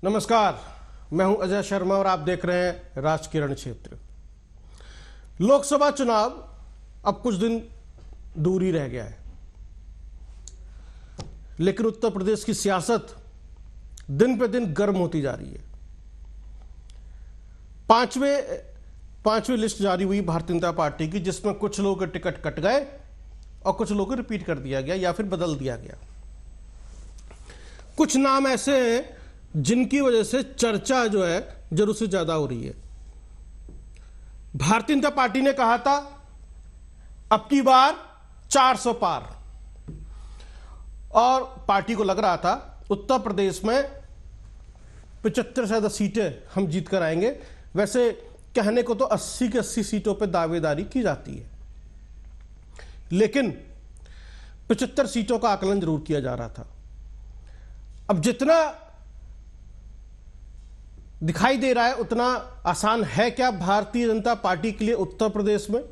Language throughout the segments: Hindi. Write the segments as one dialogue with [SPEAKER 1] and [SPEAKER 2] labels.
[SPEAKER 1] नमस्कार, मैं हूं अजय शर्मा और आप देख रहे हैं राजकिरण क्षेत्र। लोकसभा चुनाव अब कुछ दिन दूर ही रह गया है, लेकिन उत्तर प्रदेश की सियासत दिन पे दिन गर्म होती जा रही है। पांचवी लिस्ट जारी हुई भारतीय जनता पार्टी की, जिसमें कुछ लोगों के टिकट कट गए और कुछ लोगों को रिपीट कर दिया गया या फिर बदल दिया गया। कुछ नाम ऐसे हैं जिनकी वजह से चर्चा जो है जरूर से ज्यादा हो रही है। भारतीय जनता पार्टी ने कहा था अब की बार 400 पार, और पार्टी को लग रहा था उत्तर प्रदेश में 75 से ज्यादा सीटें हम जीत कर आएंगे। वैसे कहने को तो 80 के 80 सीटों पर दावेदारी की जाती है, लेकिन 75 सीटों का आकलन जरूर किया जा रहा था। अब जितना दिखाई दे रहा है उतना आसान है क्या भारतीय जनता पार्टी के लिए उत्तर प्रदेश में?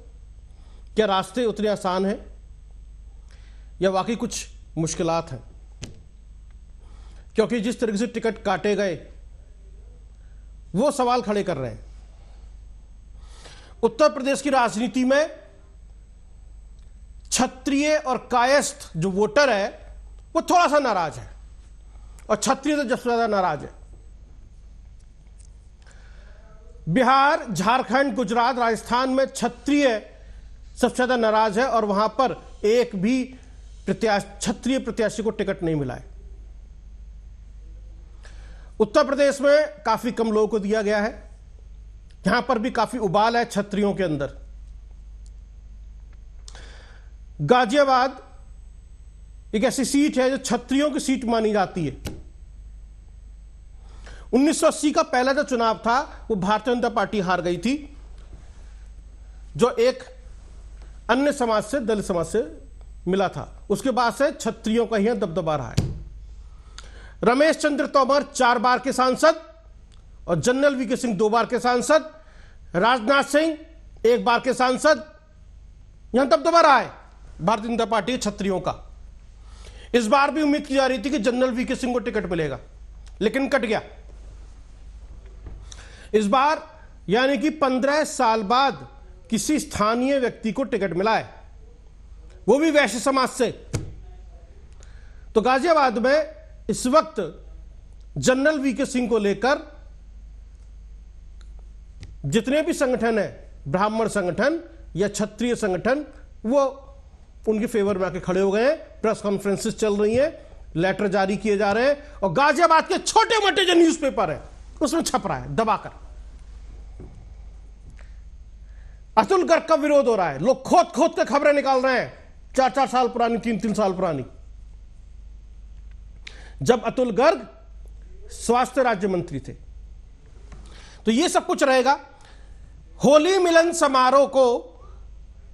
[SPEAKER 1] क्या रास्ते उतने आसान हैं या वाकई कुछ मुश्किलात हैं? क्योंकि जिस तरीके से टिकट काटे गए वो सवाल खड़े कर रहे हैं। उत्तर प्रदेश की राजनीति में क्षत्रिय और कायस्थ जो वोटर है वो थोड़ा सा नाराज है, और क्षत्रिय तो सबसे ज्यादा नाराज है। बिहार, झारखंड, गुजरात, राजस्थान में क्षत्रिय सबसे ज्यादा नाराज है, और वहां पर एक भी क्षत्रिय प्रत्याशी को टिकट नहीं मिला है। उत्तर प्रदेश में काफी कम लोगों को दिया गया है, यहां पर भी काफी उबाल है क्षत्रियों के अंदर। गाजियाबाद एक ऐसी सीट है जो क्षत्रियों की सीट मानी जाती है। 1980 का पहला जो चुनाव था वो भारतीय जनता पार्टी हार गई थी, जो एक अन्य समाज से, दलित समाज से मिला था। उसके बाद से क्षत्रियों का ही दबदबा रहा है। रमेश चंद्र तोमर 4 बार के सांसद और जनरल वीके सिंह 2 बार के सांसद, राजनाथ सिंह 1 बार के सांसद, यहां दबदबा रहा है भारतीय जनता पार्टी क्षत्रियों का। इस बार भी उम्मीद की जा रही थी कि जनरल वीके सिंह को टिकट मिलेगा, लेकिन कट गया। इस बार यानी कि 15 साल बाद किसी स्थानीय व्यक्ति को टिकट मिला है, वो भी वैश्य समाज से। तो गाजियाबाद में इस वक्त जनरल वीके सिंह को लेकर जितने भी संगठन है, ब्राह्मण संगठन या क्षत्रिय संगठन, वो उनके फेवर में आके खड़े हो गए हैं। प्रेस कॉन्फ्रेंसेस चल रही हैं, लेटर जारी किए जा रहे हैं, और गाजियाबाद के छोटे मोटे जो न्यूज़पेपर है उसमें छप रहा है दबाकर। अतुल गर्ग का विरोध हो रहा है, लोग खोद खोद के खबरें निकाल रहे हैं, 4-4 साल पुरानी, 3-3 साल पुरानी, जब अतुल गर्ग स्वास्थ्य राज्य मंत्री थे। तो ये सब कुछ रहेगा। होली मिलन समारोह को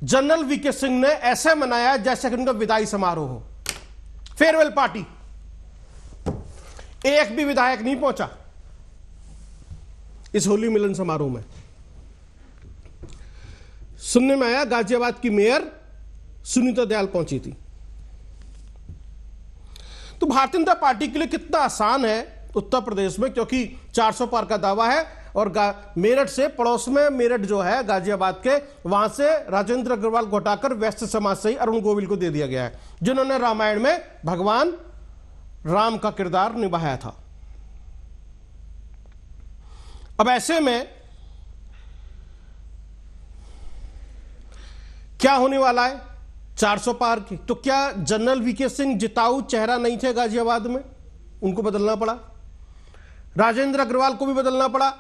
[SPEAKER 1] जनरल वीके सिंह ने ऐसे मनाया जैसे कि उनका विदाई समारोह हो, फेयरवेल पार्टी। एक भी विधायक नहीं पहुंचा इस होली मिलन समारोह में। सुनने में आया गाजियाबाद की मेयर सुनीता दयाल पहुंची थी। तो भारतीय जनता पार्टी के लिए कितना आसान है उत्तर प्रदेश में, क्योंकि 400 पार का दावा है, और मेरठ से, पड़ोस में मेरठ जो है गाजियाबाद के, वहां से राजेंद्र अग्रवाल को हटाकर वैश्य समाज से ही अरुण गोविल को दे दिया गया है, जिन्होंने रामायण में भगवान राम का किरदार निभाया था। अब ऐसे में क्या होने वाला है 400 पार की? तो क्या जनरल वीके सिंह जिताऊ चेहरा नहीं थे गाजियाबाद में? उनको बदलना पड़ा। राजेंद्र अग्रवाल को भी बदलना पड़ा।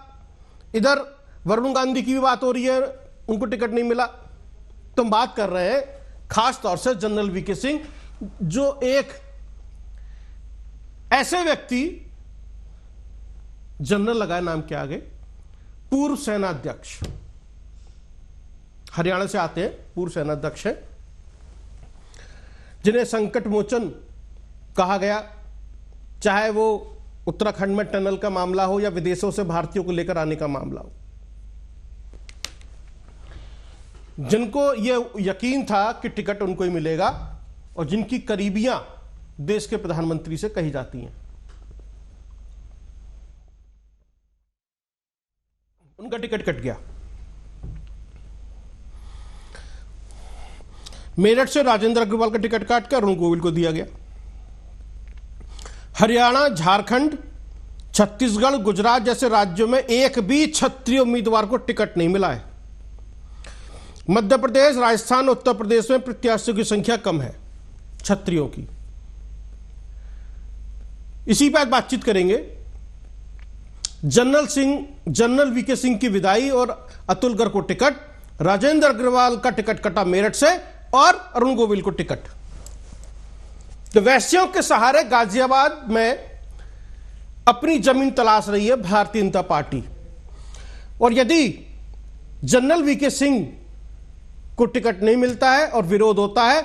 [SPEAKER 1] इधर वरुण गांधी की भी बात हो रही है, उनको टिकट नहीं मिला। तो हम बात कर रहे हैं खास तौर से जनरल वीके सिंह, जो एक ऐसे व्यक्ति, जनरल लगाए नाम के आगे, पूर्व सेनाध्यक्ष, हरियाणा से आते हैं, पूर्व सेनाध्यक्ष है, जिन्हें संकट मोचन कहा गया, चाहे वो उत्तराखंड में टनल का मामला हो या विदेशों से भारतीयों को लेकर आने का मामला हो। जिनको ये यकीन था कि टिकट उनको ही मिलेगा, और जिनकी करीबियां देश के प्रधानमंत्री से कही जाती हैं। उनका टिकट कट गया। मेरठ से राजेंद्र अग्रवाल का टिकट काट कर अरुण गोविल को दिया गया। हरियाणा, झारखंड, छत्तीसगढ़, गुजरात जैसे राज्यों में एक भी क्षत्रिय उम्मीदवार को टिकट नहीं मिला है। मध्य प्रदेश, राजस्थान, उत्तर प्रदेश में प्रत्याशियों की संख्या कम है क्षत्रियों की। इसी पर बातचीत करेंगे। जनरल वीके सिंह की विदाई और अतुल गर्ग को टिकट, राजेंद्र अग्रवाल का टिकट कटा मेरठ से और अरुण गोविल को टिकट। तो वैश्यों के सहारे गाजियाबाद में अपनी जमीन तलाश रही है भारतीय जनता पार्टी। और यदि जनरल वीके सिंह को टिकट नहीं मिलता है और विरोध होता है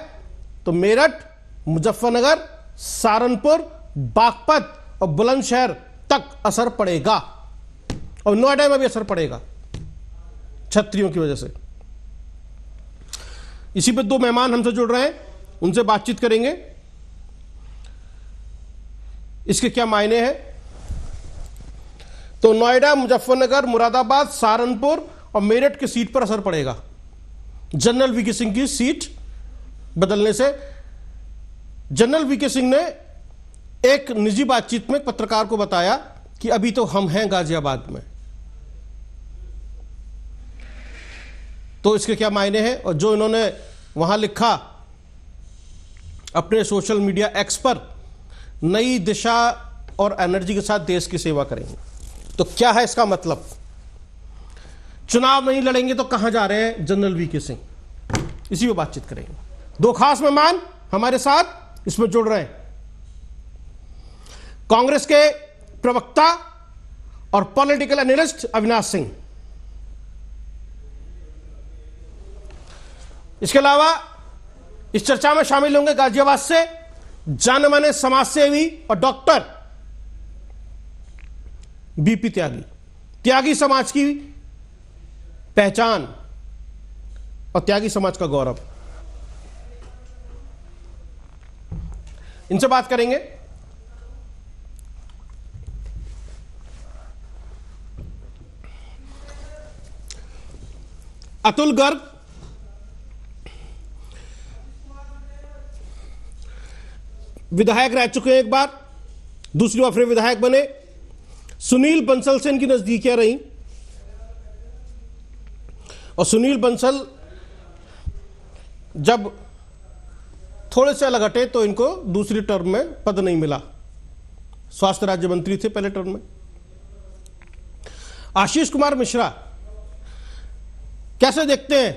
[SPEAKER 1] तो मेरठ, मुजफ्फरनगर, सहारनपुर, बागपत और बुलंदशहर तक असर पड़ेगा और नोएडा में भी असर पड़ेगा क्षत्रियों की वजह से। इसी पर दो मेहमान हमसे जुड़ रहे हैं, उनसे बातचीत करेंगे। इसके क्या मायने हैं? तो नोएडा, मुजफ्फरनगर, मुरादाबाद, सहारनपुर और मेरठ की सीट पर असर पड़ेगा जनरल वीके सिंह की सीट बदलने से। जनरल वीके सिंह ने एक निजी बातचीत में पत्रकार को बताया कि अभी तो हम हैं गाजियाबाद में। तो इसके क्या मायने हैं और जो इन्होंने वहां लिखा अपने सोशल मीडिया एक्स पर, नई दिशा और एनर्जी के साथ देश की सेवा करेंगे, तो क्या है इसका मतलब? चुनाव नहीं लड़ेंगे तो कहां जा रहे हैं जनरल वीके सिंह? इसी पर बातचीत करेंगे। दो खास मेहमान हमारे साथ इसमें जुड़ रहे हैं। कांग्रेस के प्रवक्ता और पॉलिटिकल एनालिस्ट अविनाश सिंह, इसके अलावा इस चर्चा में शामिल होंगे गाजियाबाद से जाने माने समाजसेवी और डॉक्टर बीपी त्यागी। त्यागी समाज की पहचान और त्यागी समाज का गौरव, इनसे बात करेंगे। अतुल गर्ग विधायक रह चुके हैं एक बार, दूसरी बार फिर विधायक बने। सुनील बंसल से इनकी नजदीकियां रही और सुनील बंसल जब थोड़े से अलग हटे तो इनको दूसरी टर्म में पद नहीं मिला। स्वास्थ्य राज्य मंत्री थे पहले टर्म में। आशीष कुमार मिश्रा, कैसे देखते हैं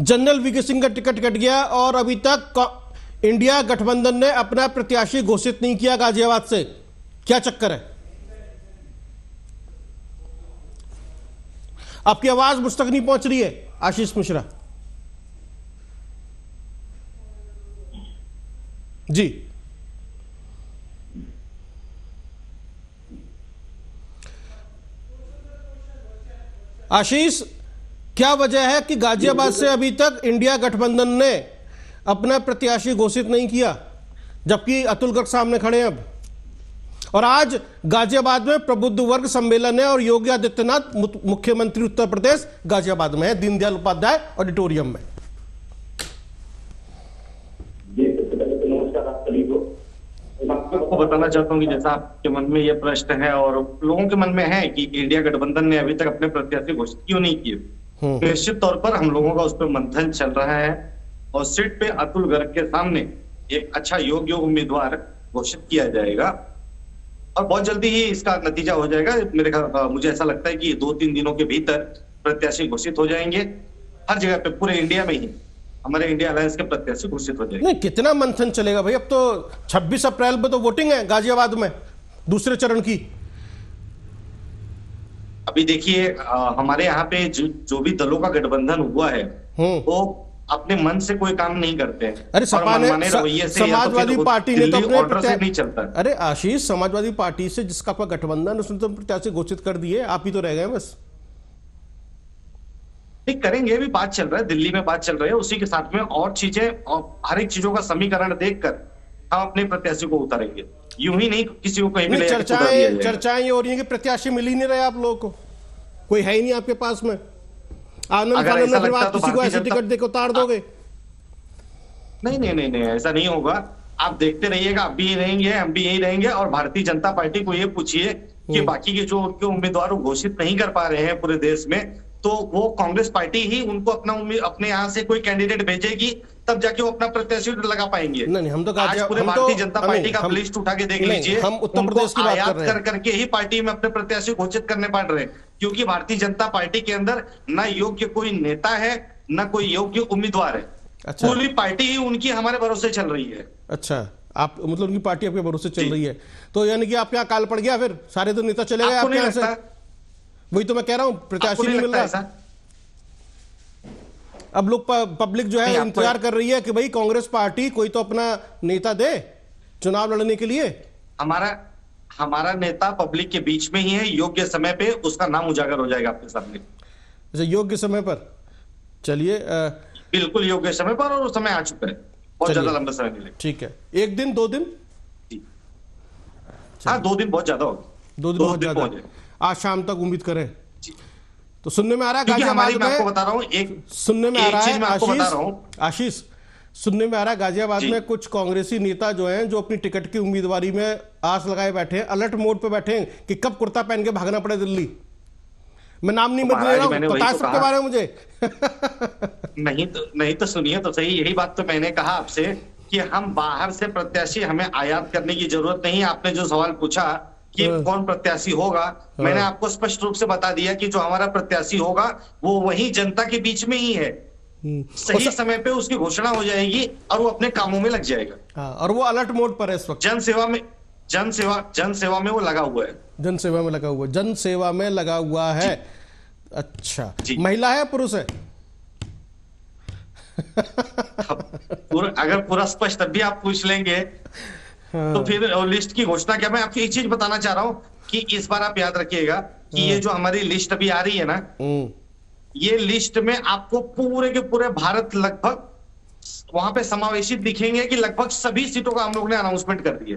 [SPEAKER 1] जनरल वीके सिंह का टिकट कट गया और अभी तक इंडिया गठबंधन ने अपना प्रत्याशी घोषित नहीं किया गाजियाबाद से, क्या चक्कर है? आपकी आवाज मुझ तक नहीं पहुंच रही है आशीष मिश्रा जी। आशीष, क्या वजह है कि गाजियाबाद से अभी तक इंडिया गठबंधन ने अपना प्रत्याशी घोषित नहीं किया, जबकि अतुल गर्ग सामने खड़े हैं अब? और आज गाजियाबाद में प्रबुद्ध वर्ग सम्मेलन है और योगी आदित्यनाथ मुख्यमंत्री उत्तर प्रदेश गाजियाबाद में है, दीनदयाल उपाध्याय ऑडिटोरियम में।
[SPEAKER 2] आपको बताना चाहता हूँ कि जैसा आपके मन में यह प्रश्न है और लोगों के मन में है कि इंडिया गठबंधन ने अभी तक अपने प्रत्याशी घोषित क्यों नहीं किए, निश्चित तौर पर हम लोगों का उस पर मंथन चल रहा है और सीट पे अतुल गर्ग के सामने एक अच्छा योग्य उम्मीदवार घोषित किया जाएगा और बहुत जल्दी ही इसका नतीजा हो जाएगा। मुझे ऐसा लगता है कि 2-3 दिनों के भीतर प्रत्याशी घोषित हो जाएंगे। हर जगह पे पूरे इंडिया में ही हमारे इंडिया अलायंस के प्रत्याशी घोषित हो जाएंगे।
[SPEAKER 1] नहीं, कितना मंथन चलेगा भाई? अब तो 26 अप्रैल में तो वोटिंग है गाजियाबाद में दूसरे चरण की।
[SPEAKER 2] अभी देखिए हमारे यहाँ पे जो भी दलों का गठबंधन हुआ है वो अपने मन से कोई काम नहीं करते हैं।
[SPEAKER 1] अरे समाजवादी पार्टी ने तो अपने
[SPEAKER 2] ऑर्डर से नहीं चलता।
[SPEAKER 1] अरे आशीष, समाजवादी पार्टी से जिसका आपका गठबंधन उसने तो प्रत्याशी घोषित कर दिए, आप ही तो रह गए बस।
[SPEAKER 2] ठीक करेंगे, अभी बात चल रहा है, दिल्ली में बात चल रही है, उसी के साथ में और चीजें और हर एक चीजों का समीकरण देखकर हम अपने प्रत्याशी को उतारेंगे। यूं ही नहीं किसी को कहीं भी
[SPEAKER 1] चर्चाएं ये हो रही है कि प्रत्याशी मिल ही नहीं रहे आप लोगों को। कोई है ही नहीं आपके पास में। आनंद
[SPEAKER 2] अगर
[SPEAKER 1] फानंद
[SPEAKER 2] ऐसा
[SPEAKER 1] में फिर
[SPEAKER 2] लगता
[SPEAKER 1] आप
[SPEAKER 2] तो
[SPEAKER 1] किसी को
[SPEAKER 2] भारतीय
[SPEAKER 1] ऐसे
[SPEAKER 2] जनता-
[SPEAKER 1] टिकट देकर उतार दोगे।
[SPEAKER 2] नहीं नहीं नहीं नहीं, ऐसा नहीं होगा। आप देखते रहिएगा, आप भी यही रहेंगे, हम भी यही रहेंगे। और भारतीय जनता पार्टी को ये पूछिए कि बाकी के जो उनके उम्मीदवार घोषित नहीं कर पा रहे हैं पूरे देश में, तो वो कांग्रेस पार्टी ही उनको अपने यहाँ से कोई कैंडिडेट भेजेगी, तब जाके वो अपना प्रत्याशी लगा पाएंगे।
[SPEAKER 1] नहीं हम तो
[SPEAKER 2] आज पूरे भारतीय जनता पार्टी का लिस्ट उठा के देख लीजिए,
[SPEAKER 1] हम उत्तर प्रदेश की बात कर रहे हैं।
[SPEAKER 2] कर करके ही पार्टी में अपने प्रत्याशी घोषित करने पड़ रहे हैं, क्योंकि भारतीय जनता पार्टी के अंदर न योग्य कोई नेता है, न कोई योग्य उम्मीदवार है।
[SPEAKER 1] अच्छा।
[SPEAKER 2] पूरी पार्टी ही उनकी हमारे भरोसे चल रही है।
[SPEAKER 1] अच्छा, आप मतलब उनकी पार्टी आपके भरोसे चल रही है, तो यानी कि आपके यहाँ काल पड़ गया, फिर सारे तो नेता चले गए
[SPEAKER 2] आपको
[SPEAKER 1] आपके
[SPEAKER 2] नहीं
[SPEAKER 1] यहाँ से।
[SPEAKER 2] लगता?
[SPEAKER 1] वही तो मैं कह रहा हूँ, प्रत्याशी नहीं मिल
[SPEAKER 2] लगता
[SPEAKER 1] रहा।
[SPEAKER 2] ऐसा?
[SPEAKER 1] अब लोग पब्लिक जो है
[SPEAKER 2] नहीं, आपको-
[SPEAKER 1] इंतजार कर रही है कि भाई कांग्रेस पार्टी कोई तो अपना नेता दे चुनाव लड़ने के लिए।
[SPEAKER 2] हमारा नेता पब्लिक के बीच में ही है, योग्य समय पे उसका नाम उजागर हो जाएगा आपके सामने।
[SPEAKER 1] अच्छा, योग्य समय पर। चलिए
[SPEAKER 2] बिल्कुल योग्य समय पर, और उस समय आ चुका है, बहुत
[SPEAKER 1] चलिए।
[SPEAKER 2] ज्यादा लंबा समय नहीं लगेगा।
[SPEAKER 1] ठीक है, एक दिन 2 दिन?
[SPEAKER 2] जी। हाँ, 2 दिन बहुत ज्यादा होगा।
[SPEAKER 1] 2 दिन बहुत ज्यादा।
[SPEAKER 2] पहुंच जाए।
[SPEAKER 1] आज शाम तक उम्मीद करें।
[SPEAKER 2] जी।
[SPEAKER 1] तो सुनने में आ रहा है
[SPEAKER 2] क्योंकि
[SPEAKER 1] गाजियाबाद
[SPEAKER 2] मैं आपको
[SPEAKER 1] में,
[SPEAKER 2] बता रहा हूँ एक
[SPEAKER 1] सुनने में आ
[SPEAKER 2] एक
[SPEAKER 1] रहा
[SPEAKER 2] चीज
[SPEAKER 1] है
[SPEAKER 2] मैं आपको बता रहा हूँ।
[SPEAKER 1] आशीष, सुनने में आ रहा है गाजियाबाद
[SPEAKER 2] जी।
[SPEAKER 1] में कुछ कांग्रेसी नेता जो हैं, जो अपनी टिकट की उम्मीदवारी में आस लगाए बैठे हैं, अलर्ट मोड पे बैठे हैं कि कब कुर्ता पहन के भागना पड़े दिल्ली। मैं नाम नहीं बदल रहा हूं,
[SPEAKER 2] मैंने वही
[SPEAKER 1] पता है
[SPEAKER 2] तो
[SPEAKER 1] सबके
[SPEAKER 2] कहा।
[SPEAKER 1] बारे में मुझे।
[SPEAKER 2] नहीं तो सुनिए तो सही, यही बात तो मैंने कहा आपसे कि हम बाहर से प्रत्याशी हमें आयात करने की जरूरत नहीं है। आपने जो सवाल पूछा कि
[SPEAKER 1] हाँ।
[SPEAKER 2] कौन प्रत्याशी होगा, मैंने आपको स्पष्ट रूप से बता दिया कि जो हमारा प्रत्याशी होगा वो वही जनता के बीच में ही है। सही समय पे उसकी घोषणा हो जाएगी और वो अपने कामों में लग जाएगा।
[SPEAKER 1] हाँ, और वो अलर्ट मोड पर है इस वक्त।
[SPEAKER 2] जनसेवा में वो लगा हुआ है।
[SPEAKER 1] जनसेवा में लगा हुआ है, जनसेवा में लगा हुआ है। अच्छा,
[SPEAKER 2] जी।
[SPEAKER 1] महिला है पुरुष है?
[SPEAKER 2] अगर पूरा स्पष्ट तब भी आप पूछ लेंगे तो फिर लिस्ट की घोषणा क्या। मैं आपको एक चीज बताना चाह रहा हूं कि इस बार आप याद रखिएगा कि ये जो हमारी लिस्ट अभी आ रही है ना, ये लिस्ट में आपको पूरे के पूरे भारत लगभग वहां पे समावेशित दिखेंगे कि लगभग सभी सीटों का हम लोग ने अनाउंसमेंट कर दिए।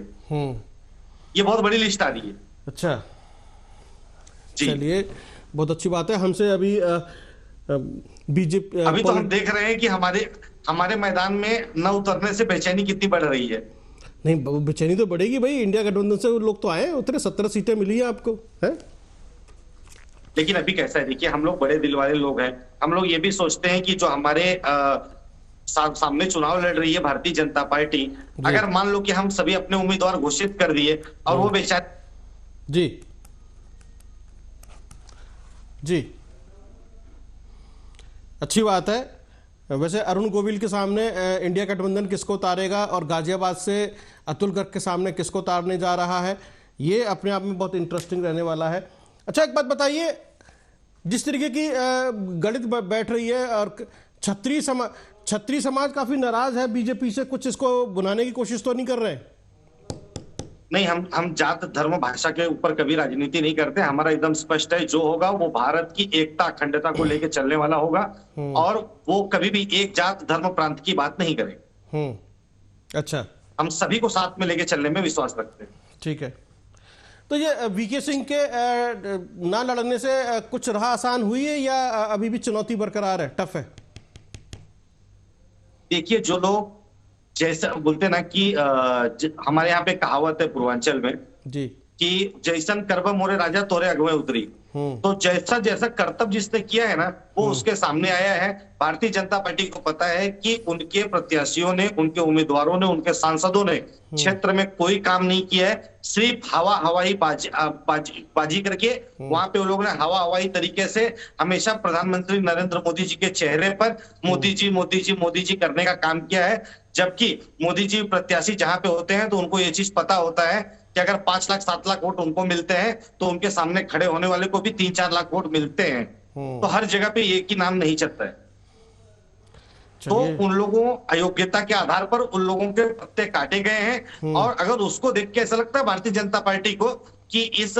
[SPEAKER 2] ये बहुत बड़ी लिस्ट आ रही है।
[SPEAKER 1] अच्छा,
[SPEAKER 2] जी।
[SPEAKER 1] चलिए, बहुत अच्छी बात है। हमसे अभी बीजेपी
[SPEAKER 2] अभी तो हम देख रहे हैं कि हमारे मैदान में न उतरने से बेचैनी कितनी बढ़ रही है।
[SPEAKER 1] नहीं, बेचैनी तो बढ़ेगी भाई, इंडिया गठबंधन से लोग तो आए, उतरे 17 सीटें मिली है आपको, है?
[SPEAKER 2] लेकिन अभी कैसा है, देखिए हम लोग बड़े दिल वाले लोग हैं। हम लोग ये भी सोचते हैं कि जो हमारे सामने चुनाव लड़ रही है भारतीय जनता पार्टी, अगर मान लो कि हम सभी अपने उम्मीदवार घोषित कर दिए और वो बेचारे।
[SPEAKER 1] जी जी, अच्छी बात है। वैसे अरुण गोविल के सामने इंडिया गठबंधन किसको उतारेगा और गाजियाबाद से अतुल गर्ग के सामने किसको उतारने जा रहा है, ये अपने आप में बहुत इंटरेस्टिंग रहने वाला है। अच्छा, एक बात बताइए, जिस तरीके की गणित बैठ रही है और छत्री समाज काफी नाराज है बीजेपी से, कुछ इसको बुनाने की कोशिश तो नहीं कर रहे?
[SPEAKER 2] नहीं, हम जात धर्म भाषा के ऊपर कभी राजनीति नहीं करते। हमारा एकदम स्पष्ट है, जो होगा वो भारत की एकता अखंडता को लेकर चलने वाला होगा और वो कभी भी एक जात धर्म प्रांत की बात नहीं करेंगे।
[SPEAKER 1] अच्छा,
[SPEAKER 2] हम सभी को साथ में लेके चलने में विश्वास रखते हैं।
[SPEAKER 1] ठीक है। तो ये वीके सिंह के ना लड़ने से कुछ राह आसान हुई है या अभी भी चुनौती बरकरार है, टफ है?
[SPEAKER 2] देखिए, जो लोग जैसा बोलते ना कि हमारे यहाँ पे कहावत है पूर्वांचल में
[SPEAKER 1] जी
[SPEAKER 2] कि जैसन करब मोरे राजा तोरे अगवे उतरी। तो जैसा जैसा कर्तव्य जिसने किया है ना, वो उसके सामने आया है। भारतीय जनता पार्टी को पता है कि उनके प्रत्याशियों ने, उनके उम्मीदवारों ने, उनके सांसदों ने क्षेत्र में कोई काम नहीं किया है। सिर्फ हवाई बाजी करके वहां पे वो लोग ने हवाई तरीके से हमेशा प्रधानमंत्री नरेंद्र मोदी जी के चेहरे पर मोदी जी मोदी जी मोदी जी करने का काम किया है। जबकि मोदी जी प्रत्याशी जहां पे होते हैं तो उनको ये चीज पता होता है कि अगर 5 लाख 7 लाख वोट उनको मिलते हैं तो उनके सामने खड़े होने वाले को भी 3-4 लाख वोट मिलते हैं। तो हर जगह पे एक ही नाम नहीं चलता है। तो उन लोगों अयोग्यता के आधार पर उन लोगों के पत्ते काटे गए हैं और अगर उसको देख के ऐसा लगता है भारतीय जनता पार्टी को कि इस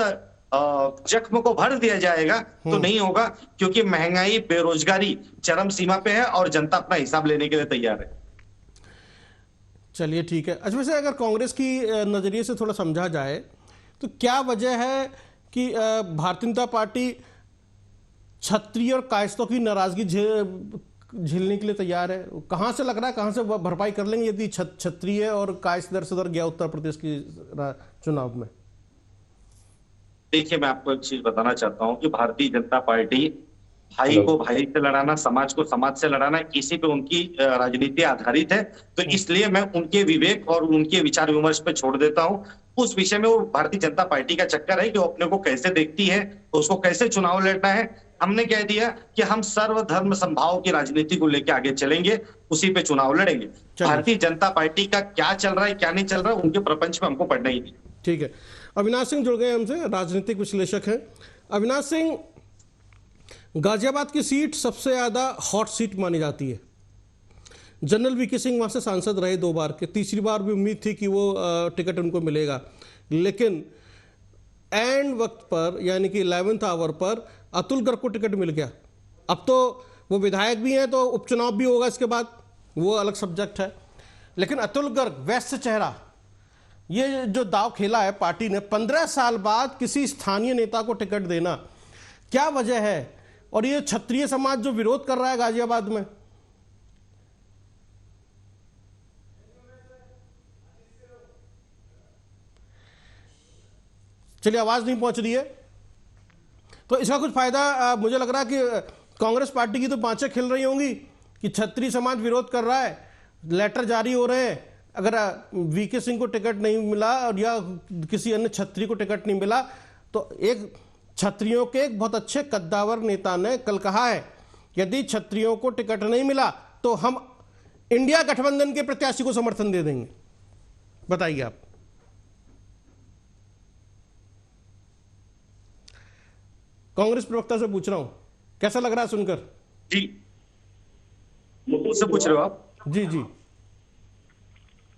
[SPEAKER 2] जख्म को भर दिया जाएगा, तो नहीं होगा, क्योंकि महंगाई बेरोजगारी चरम सीमा पे है और जनता अपना हिसाब लेने के लिए तैयार है।
[SPEAKER 1] चलिए, ठीक है। अच्छा, वैसे अगर कांग्रेस की नजरिए से थोड़ा समझा जाए तो क्या वजह है कि भारतीय जनता पार्टी क्षत्रिय और कायस्थों की नाराजगी झेलने के लिए तैयार है? कहां से लग रहा है, कहां से भरपाई कर लेंगे यदि क्षत्रिय और कायस्थ दर से दर गया उत्तर प्रदेश की चुनाव में?
[SPEAKER 2] देखिए, मैं आपको एक चीज बताना चाहता हूं कि भारतीय जनता पार्टी भाई को भाई से लड़ाना, समाज को समाज से लड़ाना, इसी पे उनकी राजनीति आधारित है। तो इसलिए मैं उनके विवेक और उनके विचार विमर्श पे छोड़ देता हूं। उस विषय में वो भारतीय जनता पार्टी का चक्कर है कि वो अपने को कैसे देखती है, उसको कैसे चुनाव लड़ना है। हमने कह दिया कि हम सर्वधर्म समभाव की राजनीति को लेकर आगे चलेंगे, उसी पे चुनाव लड़ेंगे। भारतीय जनता पार्टी का क्या चल रहा है, क्या नहीं चल रहा है, उनके प्रपंच में हमको पढ़ना ही नहीं।
[SPEAKER 1] ठीक है, अविनाश सिंह जुड़ गए हमसे, राजनीतिक विश्लेषक हैं। अविनाश सिंह, गाजियाबाद की सीट सबसे ज्यादा हॉट सीट मानी जाती है। जनरल वीके सिंह वहां से सांसद रहे 2 बार के, तीसरी बार भी उम्मीद थी कि वो टिकट उनको मिलेगा, लेकिन एंड वक्त पर यानी कि 11th आवर पर अतुल गर्ग को टिकट मिल गया। अब तो वो विधायक भी हैं, तो उपचुनाव भी होगा इसके बाद, वो अलग सब्जेक्ट है। लेकिन अतुल गर्ग वैश्य चेहरा, ये जो दाव खेला है पार्टी ने 15 साल बाद किसी स्थानीय नेता को टिकट देना, क्या वजह है? और ये क्षत्रिय समाज जो विरोध कर रहा है गाजियाबाद में, चलिए आवाज नहीं पहुंच रही है, तो इसका कुछ फायदा मुझे लग रहा है कि कांग्रेस पार्टी की तो बाँचें खिल रही होंगी कि क्षत्रिय समाज विरोध कर रहा है, लेटर जारी हो रहे हैं, अगर वीके सिंह को टिकट नहीं मिला और या किसी अन्य क्षत्रिय को टिकट नहीं मिला, तो एक क्षत्रियों के एक बहुत अच्छे कद्दावर नेता ने कल कहा है यदि क्षत्रियों को टिकट नहीं मिला तो हम इंडिया गठबंधन के प्रत्याशी को समर्थन दे देंगे। बताइए आप। कांग्रेस प्रवक्ता से पूछ रहा हूं, कैसा लग रहा है सुनकर?
[SPEAKER 2] जी, मुझसे पूछ रहे हो आप?
[SPEAKER 1] जी जी।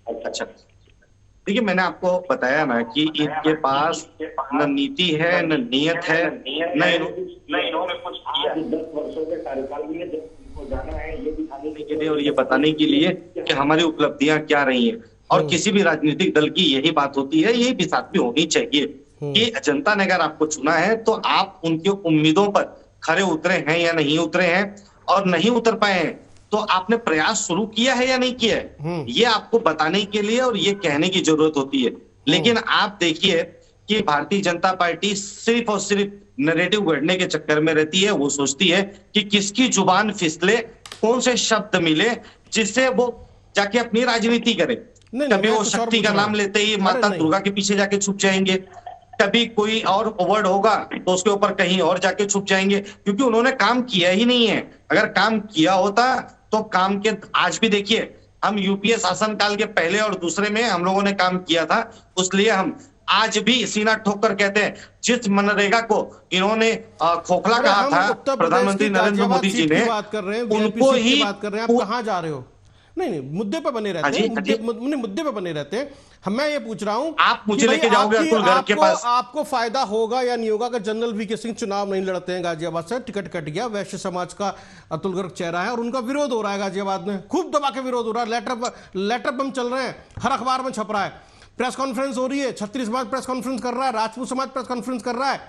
[SPEAKER 2] अच्छा, देखिए, मैंने आपको बताया ना कि इनके पास न नीति है, न नियत है, न इन्होंने कुछ किया। 10 वर्षों के कार्यकाल में इनको जाना है ये दिखाने के लिए और ये बताने के लिए कि हमारी उपलब्धियां क्या रही हैं। और किसी भी राजनीतिक दल की यही बात होती है, यही बिसात भी होनी चाहिए कि जनता ने अगर आपको चुना है तो आप उनकी उम्मीदों पर खरे उतरे हैं या नहीं उतरे हैं, और नहीं उतर पाए हैं तो आपने प्रयास शुरू किया है या नहीं किया है, ये आपको बताने के लिए और ये कहने की जरूरत होती है। लेकिन आप देखिए कि भारतीय जनता पार्टी सिर्फ और सिर्फ नैरेटिव गढ़ने के चक्कर में रहती है। वो सोचती है कि किसकी जुबान फिसले, कौन से शब्द मिले जिससे वो जाके अपनी राजनीति करे। कभी वो शक्ति का नाम लेते ही माता दुर्गा के पीछे जाके छुप जाएंगे, कभी कोई और वर्ड होगा तो उसके ऊपर कहीं और जाके छुप जाएंगे, क्योंकि उन्होंने काम किया ही नहीं है। अगर काम किया होता तो काम के, आज भी देखिए हम यूपीए शासनकाल के पहले और दूसरे में हम लोगों ने काम किया था, इसलिए हम आज भी सीना ठोक कर कहते हैं जिस मनरेगा को इन्होंने खोखला कहा था प्रधानमंत्री नरेंद्र मोदी जी ने, उनको ही
[SPEAKER 1] बात कर रहे हैं। आप कहां जा रहे हो? नहीं, मुद्दे पे बने रहते हैं, मुद्दे पे बने रहते हैं। मैं ये पूछ रहा हूं,
[SPEAKER 2] आप मुझे लेके जाओगे अतुल गर्ग के पास?
[SPEAKER 1] आपको फायदा होगा या नहीं होगा अगर जनरल वीके सिंह चुनाव नहीं लड़ते हैं गाजियाबाद से? टिकट कट गया, वैश्य समाज का अतुल गर्ग चेहरा है और उनका विरोध हो रहा है गाजियाबाद में, खूब दबा के विरोध हो रहा है, लेटर बम चल रहे हैं, हर अखबार में छप रहा है, प्रेस कॉन्फ्रेंस हो रही है, क्षत्रिय समाज प्रेस कॉन्फ्रेंस कर रहा है, राजपूत समाज प्रेस कॉन्फ्रेंस कर रहा है,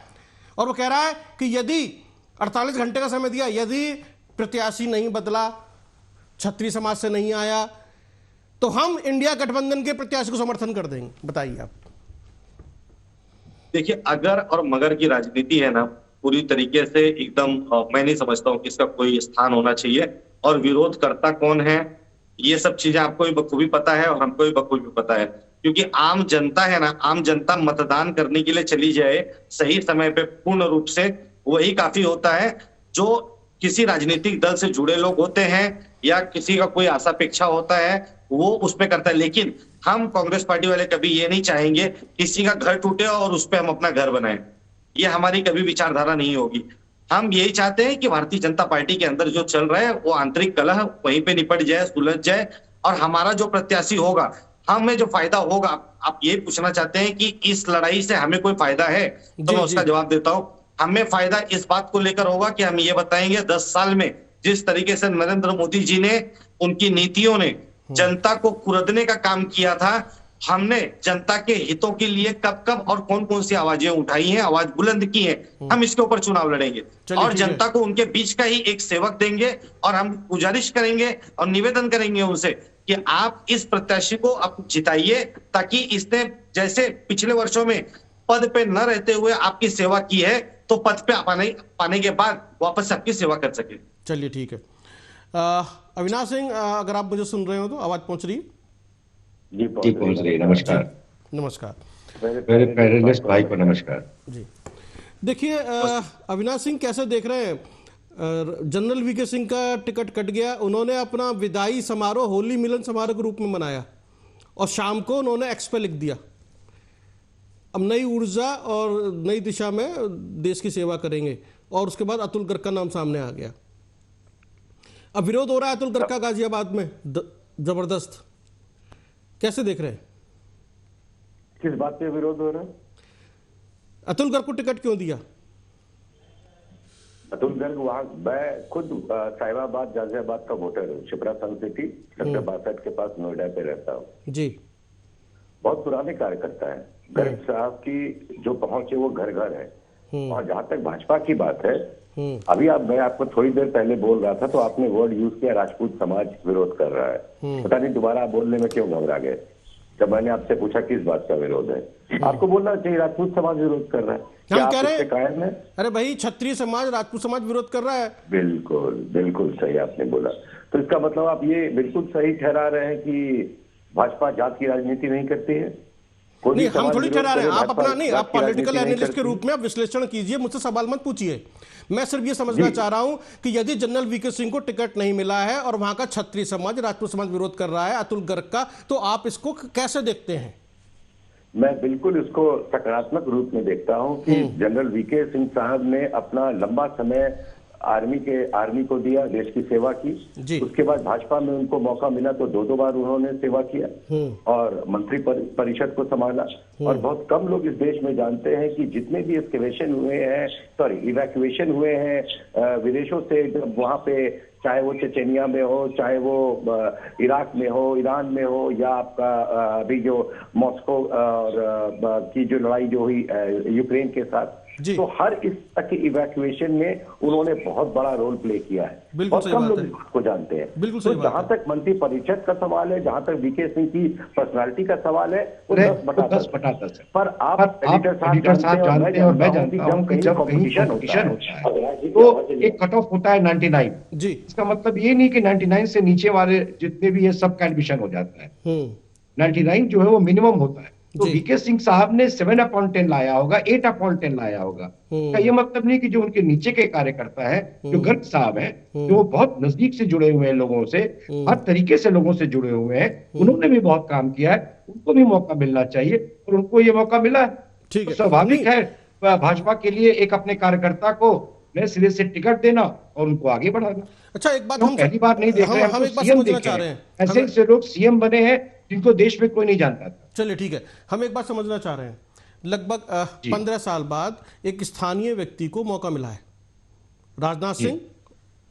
[SPEAKER 1] और वो कह रहा है कि यदि 48 घंटे का समय दिया, यदि प्रत्याशी नहीं बदला, क्षत्रिय समाज से नहीं आया, तो हम इंडिया गठबंधन के प्रत्याशी को समर्थन कर देंगे। बताइए आप।
[SPEAKER 2] देखिए, अगर और मगर की राजनीति है ना, पूरी तरीके से एकदम मैं नहीं समझता हूं कि इसका कोई स्थान होना चाहिए। और विरोध करता कौन है, ये सब चीजें आपको भी बखूबी पता है और हमको भी बखूबी पता है, क्योंकि आम जनता है ना, आम जनता मतदान करने के लिए चली जाए सही समय पे पूर्ण रूप से, वही काफी होता है। जो किसी राजनीतिक दल से जुड़े लोग होते हैं या किसी का कोई आशा अपेक्षा होता है वो उस पे करता है। लेकिन हम कांग्रेस पार्टी वाले कभी ये नहीं चाहेंगे किसी का घर टूटे और उस पे हम अपना घर बनाएं, ये हमारी कभी विचारधारा नहीं होगी। हम यही चाहते हैं कि भारतीय जनता पार्टी के अंदर जो चल रहा है वो आंतरिक कलह वहीं पे निपट जाए, सुलझ जाए, और हमारा जो प्रत्याशी होगा, हमें जो फायदा होगा। आप ये पूछना चाहते हैं कि इस लड़ाई से हमें कोई फायदा है, तो मैं उसका जवाब देता हूं। हमें फायदा इस बात को लेकर होगा कि हम ये बताएंगे 10 साल में जिस तरीके से नरेंद्र मोदी जी ने, उनकी नीतियों ने जनता को कुरदने का काम किया था, हमने जनता के हितों के लिए कब कब और कौन कौन सी आवाजें उठाई हैं, आवाज बुलंद की है, हम इसके ऊपर चुनाव लड़ेंगे और जनता को उनके बीच का ही एक सेवक देंगे। और हम गुजारिश करेंगे और निवेदन करेंगे उनसे कि आप इस प्रत्याशी को अब जिताइए, ताकि इसने जैसे पिछले वर्षों में पद पे न रहते हुए आपकी सेवा की है, तो पद पे पाने के बाद वापस आपकी सेवा कर सके।
[SPEAKER 1] चलिए ठीक है। अविनाश सिंह, अगर आप मुझे सुन रहे हो तो आवाज पहुंच रही है?
[SPEAKER 3] जी पहुंच रही है। नमस्कार।
[SPEAKER 1] नमस्कार।
[SPEAKER 3] मेरे पैनलिस्ट भाई को नमस्कार
[SPEAKER 1] जी। देखिए अविनाश सिंह, कैसे देख रहे हैं, जनरल वीके सिंह का टिकट कट गया, उन्होंने अपना विदाई समारोह होली मिलन समारोह के रूप में मनाया और शाम को उन्होंने एक्सपे लिख दिया। अब नई ऊर्जा और नई दिशा में देश की सेवा करेंगे, और उसके बाद अतुल गर्ग का नाम सामने आ गया। अब विरोध हो रहा है अतुल गर्ग का गाजियाबाद में जबरदस्त, कैसे देख रहे हैं?
[SPEAKER 4] किस बात पे विरोध हो रहा है?
[SPEAKER 1] अतुल गर्ग को टिकट क्यों दिया?
[SPEAKER 4] अतुल गर्ग वहां, मैं खुद साहिबाबाद गाजियाबाद का वोटर हूँ, शिप्रा सन सिटी सेक्टर 62 के पास नोएडा पे रहता हूँ
[SPEAKER 1] जी।
[SPEAKER 4] बहुत पुराने कार्यकर्ता है। गर्ग साहब की जो पहुंच है वो घर घर है। और जहां तक भाजपा की बात है, अभी मैं आपको थोड़ी देर पहले बोल रहा था तो आपने वर्ड यूज किया राजपूत समाज विरोध कर रहा है। पता नहीं दोबारा आप बोलने में क्यों घबरा गए जब मैंने आपसे पूछा किस बात का विरोध है। आपको बोलना चाहिए राजपूत समाज विरोध कर रहा है।
[SPEAKER 1] हम कह रहे हैं कायम है? अरे भाई, क्षत्रिय समाज राजपूत समाज विरोध कर रहा है।
[SPEAKER 4] बिल्कुल बिल्कुल सही आपने बोला। तो इसका मतलब आप ये बिल्कुल सही ठहरा रहे हैं कि भाजपा जात की राजनीति नहीं करती है?
[SPEAKER 1] नहीं, हम थोड़ी ठहरा रहे हैं। आप अपना नहीं, आप पॉलिटिकल एनालिस्ट के रूप में आप विश्लेषण कीजिए, मुझसे सवाल मत पूछिए। मैं सिर्फ ये समझना चाह रहा हूं कि यदि जनरल वीके सिंह को टिकट नहीं मिला है और वहां का क्षत्रिय समाज राजपूत समाज विरोध कर रहा है अतुल गर्ग का, तो आप इसको कैसे देखते हैं?
[SPEAKER 4] मैं बिल्कुल इसको सकारात्मक रूप में देखता हूं कि जनरल वीके सिंह साहब ने अपना लंबा समय आर्मी को दिया, देश की सेवा की। उसके बाद भाजपा में उनको मौका मिला तो दो बार उन्होंने सेवा किया और मंत्री परिषद को संभाला। और बहुत कम लोग इस देश में जानते हैं कि जितने भी इवैक्यूएशन हुए हैं विदेशों से, जब वहां पे चाहे वो चेचेनिया में हो, चाहे वो इराक में हो, ईरान में हो, या आपका अभी जो मॉस्को की जो लड़ाई जो हुई यूक्रेन के साथ, तो हर इस तक की इवैक्यूएशन में उन्होंने बहुत बड़ा रोल प्ले किया है। बहुत कम लोग इस बात को जानते हैं। तो जहां तक मंत्री परिषद का सवाल है, जहां तक वीके सिंह की पर्सनालिटी का सवाल है, वो 10/10 पर आप एडिटर साहब जानते हैं और मैं जानता हूं कि जब कंपटीशन होता है
[SPEAKER 3] तो एक कट ऑफ होता है 99 जी। इसका मतलब ये नहीं कि 99 से नीचे वाले जितने भी है सबका एडमिशन हो जाता है। 99 जो है वो मिनिमम होता है। तो वीके सिंह साहब ने 7/10 लाया होगा, 8/10 लाया होगा। का ये मतलब नहीं कि जो उनके नीचे के कार्यकर्ता है, जो गर्ग साहब हैं, जो बहुत नजदीक से जुड़े हुए हैं लोगों से, हर तरीके से लोगों से जुड़े हुए हैं, उन्होंने भी बहुत काम किया है, उनको भी मौका मिलना चाहिए और उनको ये मौका मिला। ठीक है, स्वाभाविक है भाजपा के लिए एक अपने कार्यकर्ता को नए सिरे से टिकट देना और उनको आगे बढ़ाना।
[SPEAKER 1] अच्छा, एक बात हम
[SPEAKER 3] पहली बार नहीं देख रहे हैं, हम एक बात समझना चाह रहे हैं। ऐसे लोग सीएम बने हैं जिनको देश में कोई नहीं जानता था।
[SPEAKER 1] चलिए ठीक है, हम एक बात समझना चाह रहे हैं। लगभग 15 साल बाद एक स्थानीय व्यक्ति को मौका मिला है, राजनाथ सिंह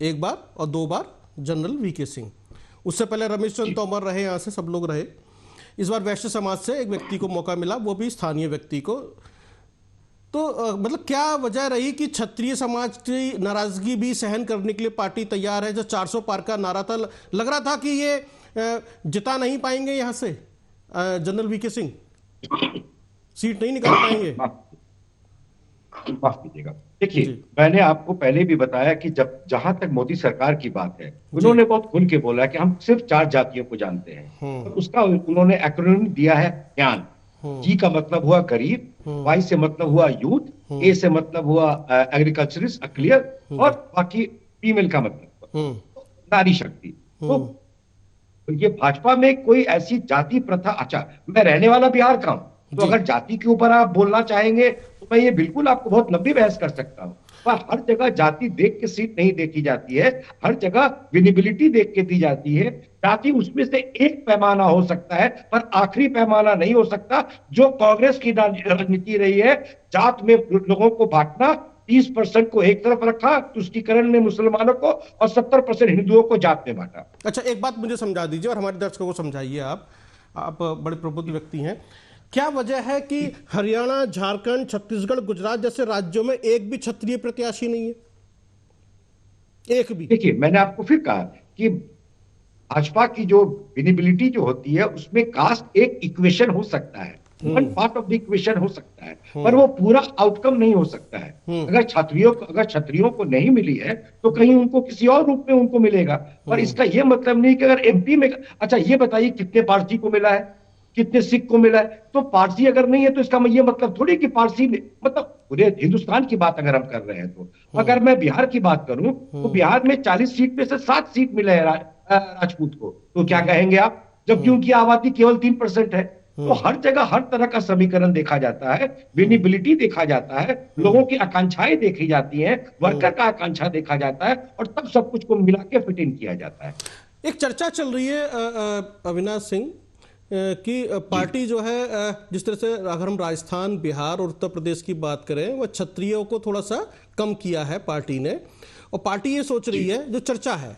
[SPEAKER 1] एक बार और 2 बार जनरल वीके सिंह। उससे पहले रमेश चंद्र तोमर रहे, यहाँ से सब लोग रहे। इस बार वैश्य समाज से एक व्यक्ति को मौका मिला, वो भी स्थानीय व्यक्ति को। तो मतलब क्या वजह रही कि क्षत्रिय समाज की नाराजगी भी सहन करने के लिए पार्टी तैयार है? जो 400 पार का नारा था, लग रहा था कि ये जिता नहीं पाएंगे, यहां से जनरल वीके सिंह सीट नहीं निकाल पाएंगे।
[SPEAKER 3] माफ कीजिएगा, देखिए मैंने आपको पहले भी बताया कि जब जहां तक मोदी सरकार की बात है, उन्होंने बहुत खुल के बोला कि हम सिर्फ 4 जातियों को जानते हैं। तो उसका उन्होंने एक्रोनिम दिया है ज्ञान। जी का मतलब हुआ गरीब, वाई से मतलब हुआ यूथ, ए से मतलब हुआ एग्रीकल्चरिस्ट क्लियर, और बाकी फीमेल का मतलब नारी शक्ति। तो ये भाजपा में कोई ऐसी जाति प्रथा, अच्छा मैं रहने वाला बिहार का हूं, तो अगर जाति के ऊपर आप बोलना चाहेंगे तो मैं ये बिल्कुल आपको बहुत लंबी बहस कर सकता हूं। पर हर जगह जाति देख के सीट नहीं देखी जाती है, हर जगह विजिबिलिटी देख के दी जाती है। जाति उसमें से एक पैमाना हो सकता है, पर आखिरी पैमाना नहीं हो सकता। जो कांग्रेस की राजनीति रही है, जात में लोगों को बांटना, 30% को एक तरफ रखा, तुष्टीकरण में मुसलमानों को, और 70% हिंदुओं को जात में बांटा।
[SPEAKER 1] अच्छा, एक बात मुझे समझा दीजिए और हमारे दर्शकों को समझाइए आप। आप बड़े प्रबुद्ध व्यक्ति हैं, क्या वजह है कि हरियाणा, झारखंड, छत्तीसगढ़, गुजरात जैसे राज्यों में एक भी क्षत्रिय प्रत्याशी नहीं है? एक भी?
[SPEAKER 3] देखिए, मैंने आपको फिर कहा कि भाजपा की जो विनिबिलिटी जो होती है उसमें कास्ट एक इक्वेशन हो सकता है, one part of the equation हो सकता है, पर वो पूरा आउटकम नहीं हो सकता है। अगर क्षत्रियों को नहीं मिली है तो कहीं उनको किसी और रूप में उनको मिलेगा। पर इसका ये मतलब नहीं कि अगर एमपी में, अच्छा ये बताइए कितने पारसी को मिला है, कितने सिख को मिला है? तो पारसी अगर नहीं है तो इसका ये मतलब थोड़ी कि पारसी में, मतलब पूरे हिंदुस्तान की बात अगर हम कर रहे हैं तो अगर मैं बिहार की बात करूं तो बिहार में 40 सीट में से 7 सीट मिले हैं राजपूत को, तो क्या कहेंगे आप, जबकि उनकी आबादी केवल 3% है। तो हर जगह हर तरह का समीकरण देखा जाता है, विनिबिलिटी देखा जाता है, लोगों की आकांक्षाएं देखी जाती हैं, वर्कर का आकांक्षा देखा जाता है और तब सब कुछ को मिला के फिट इन किया जाता है।
[SPEAKER 1] एक चर्चा चल रही है अविनाश सिंह कि पार्टी जो है, जिस तरह से अगर हम राजस्थान, बिहार और उत्तर प्रदेश की बात करें, वह क्षत्रियों को थोड़ा सा कम किया है पार्टी ने, और पार्टी ये सोच रही है, जो चर्चा है,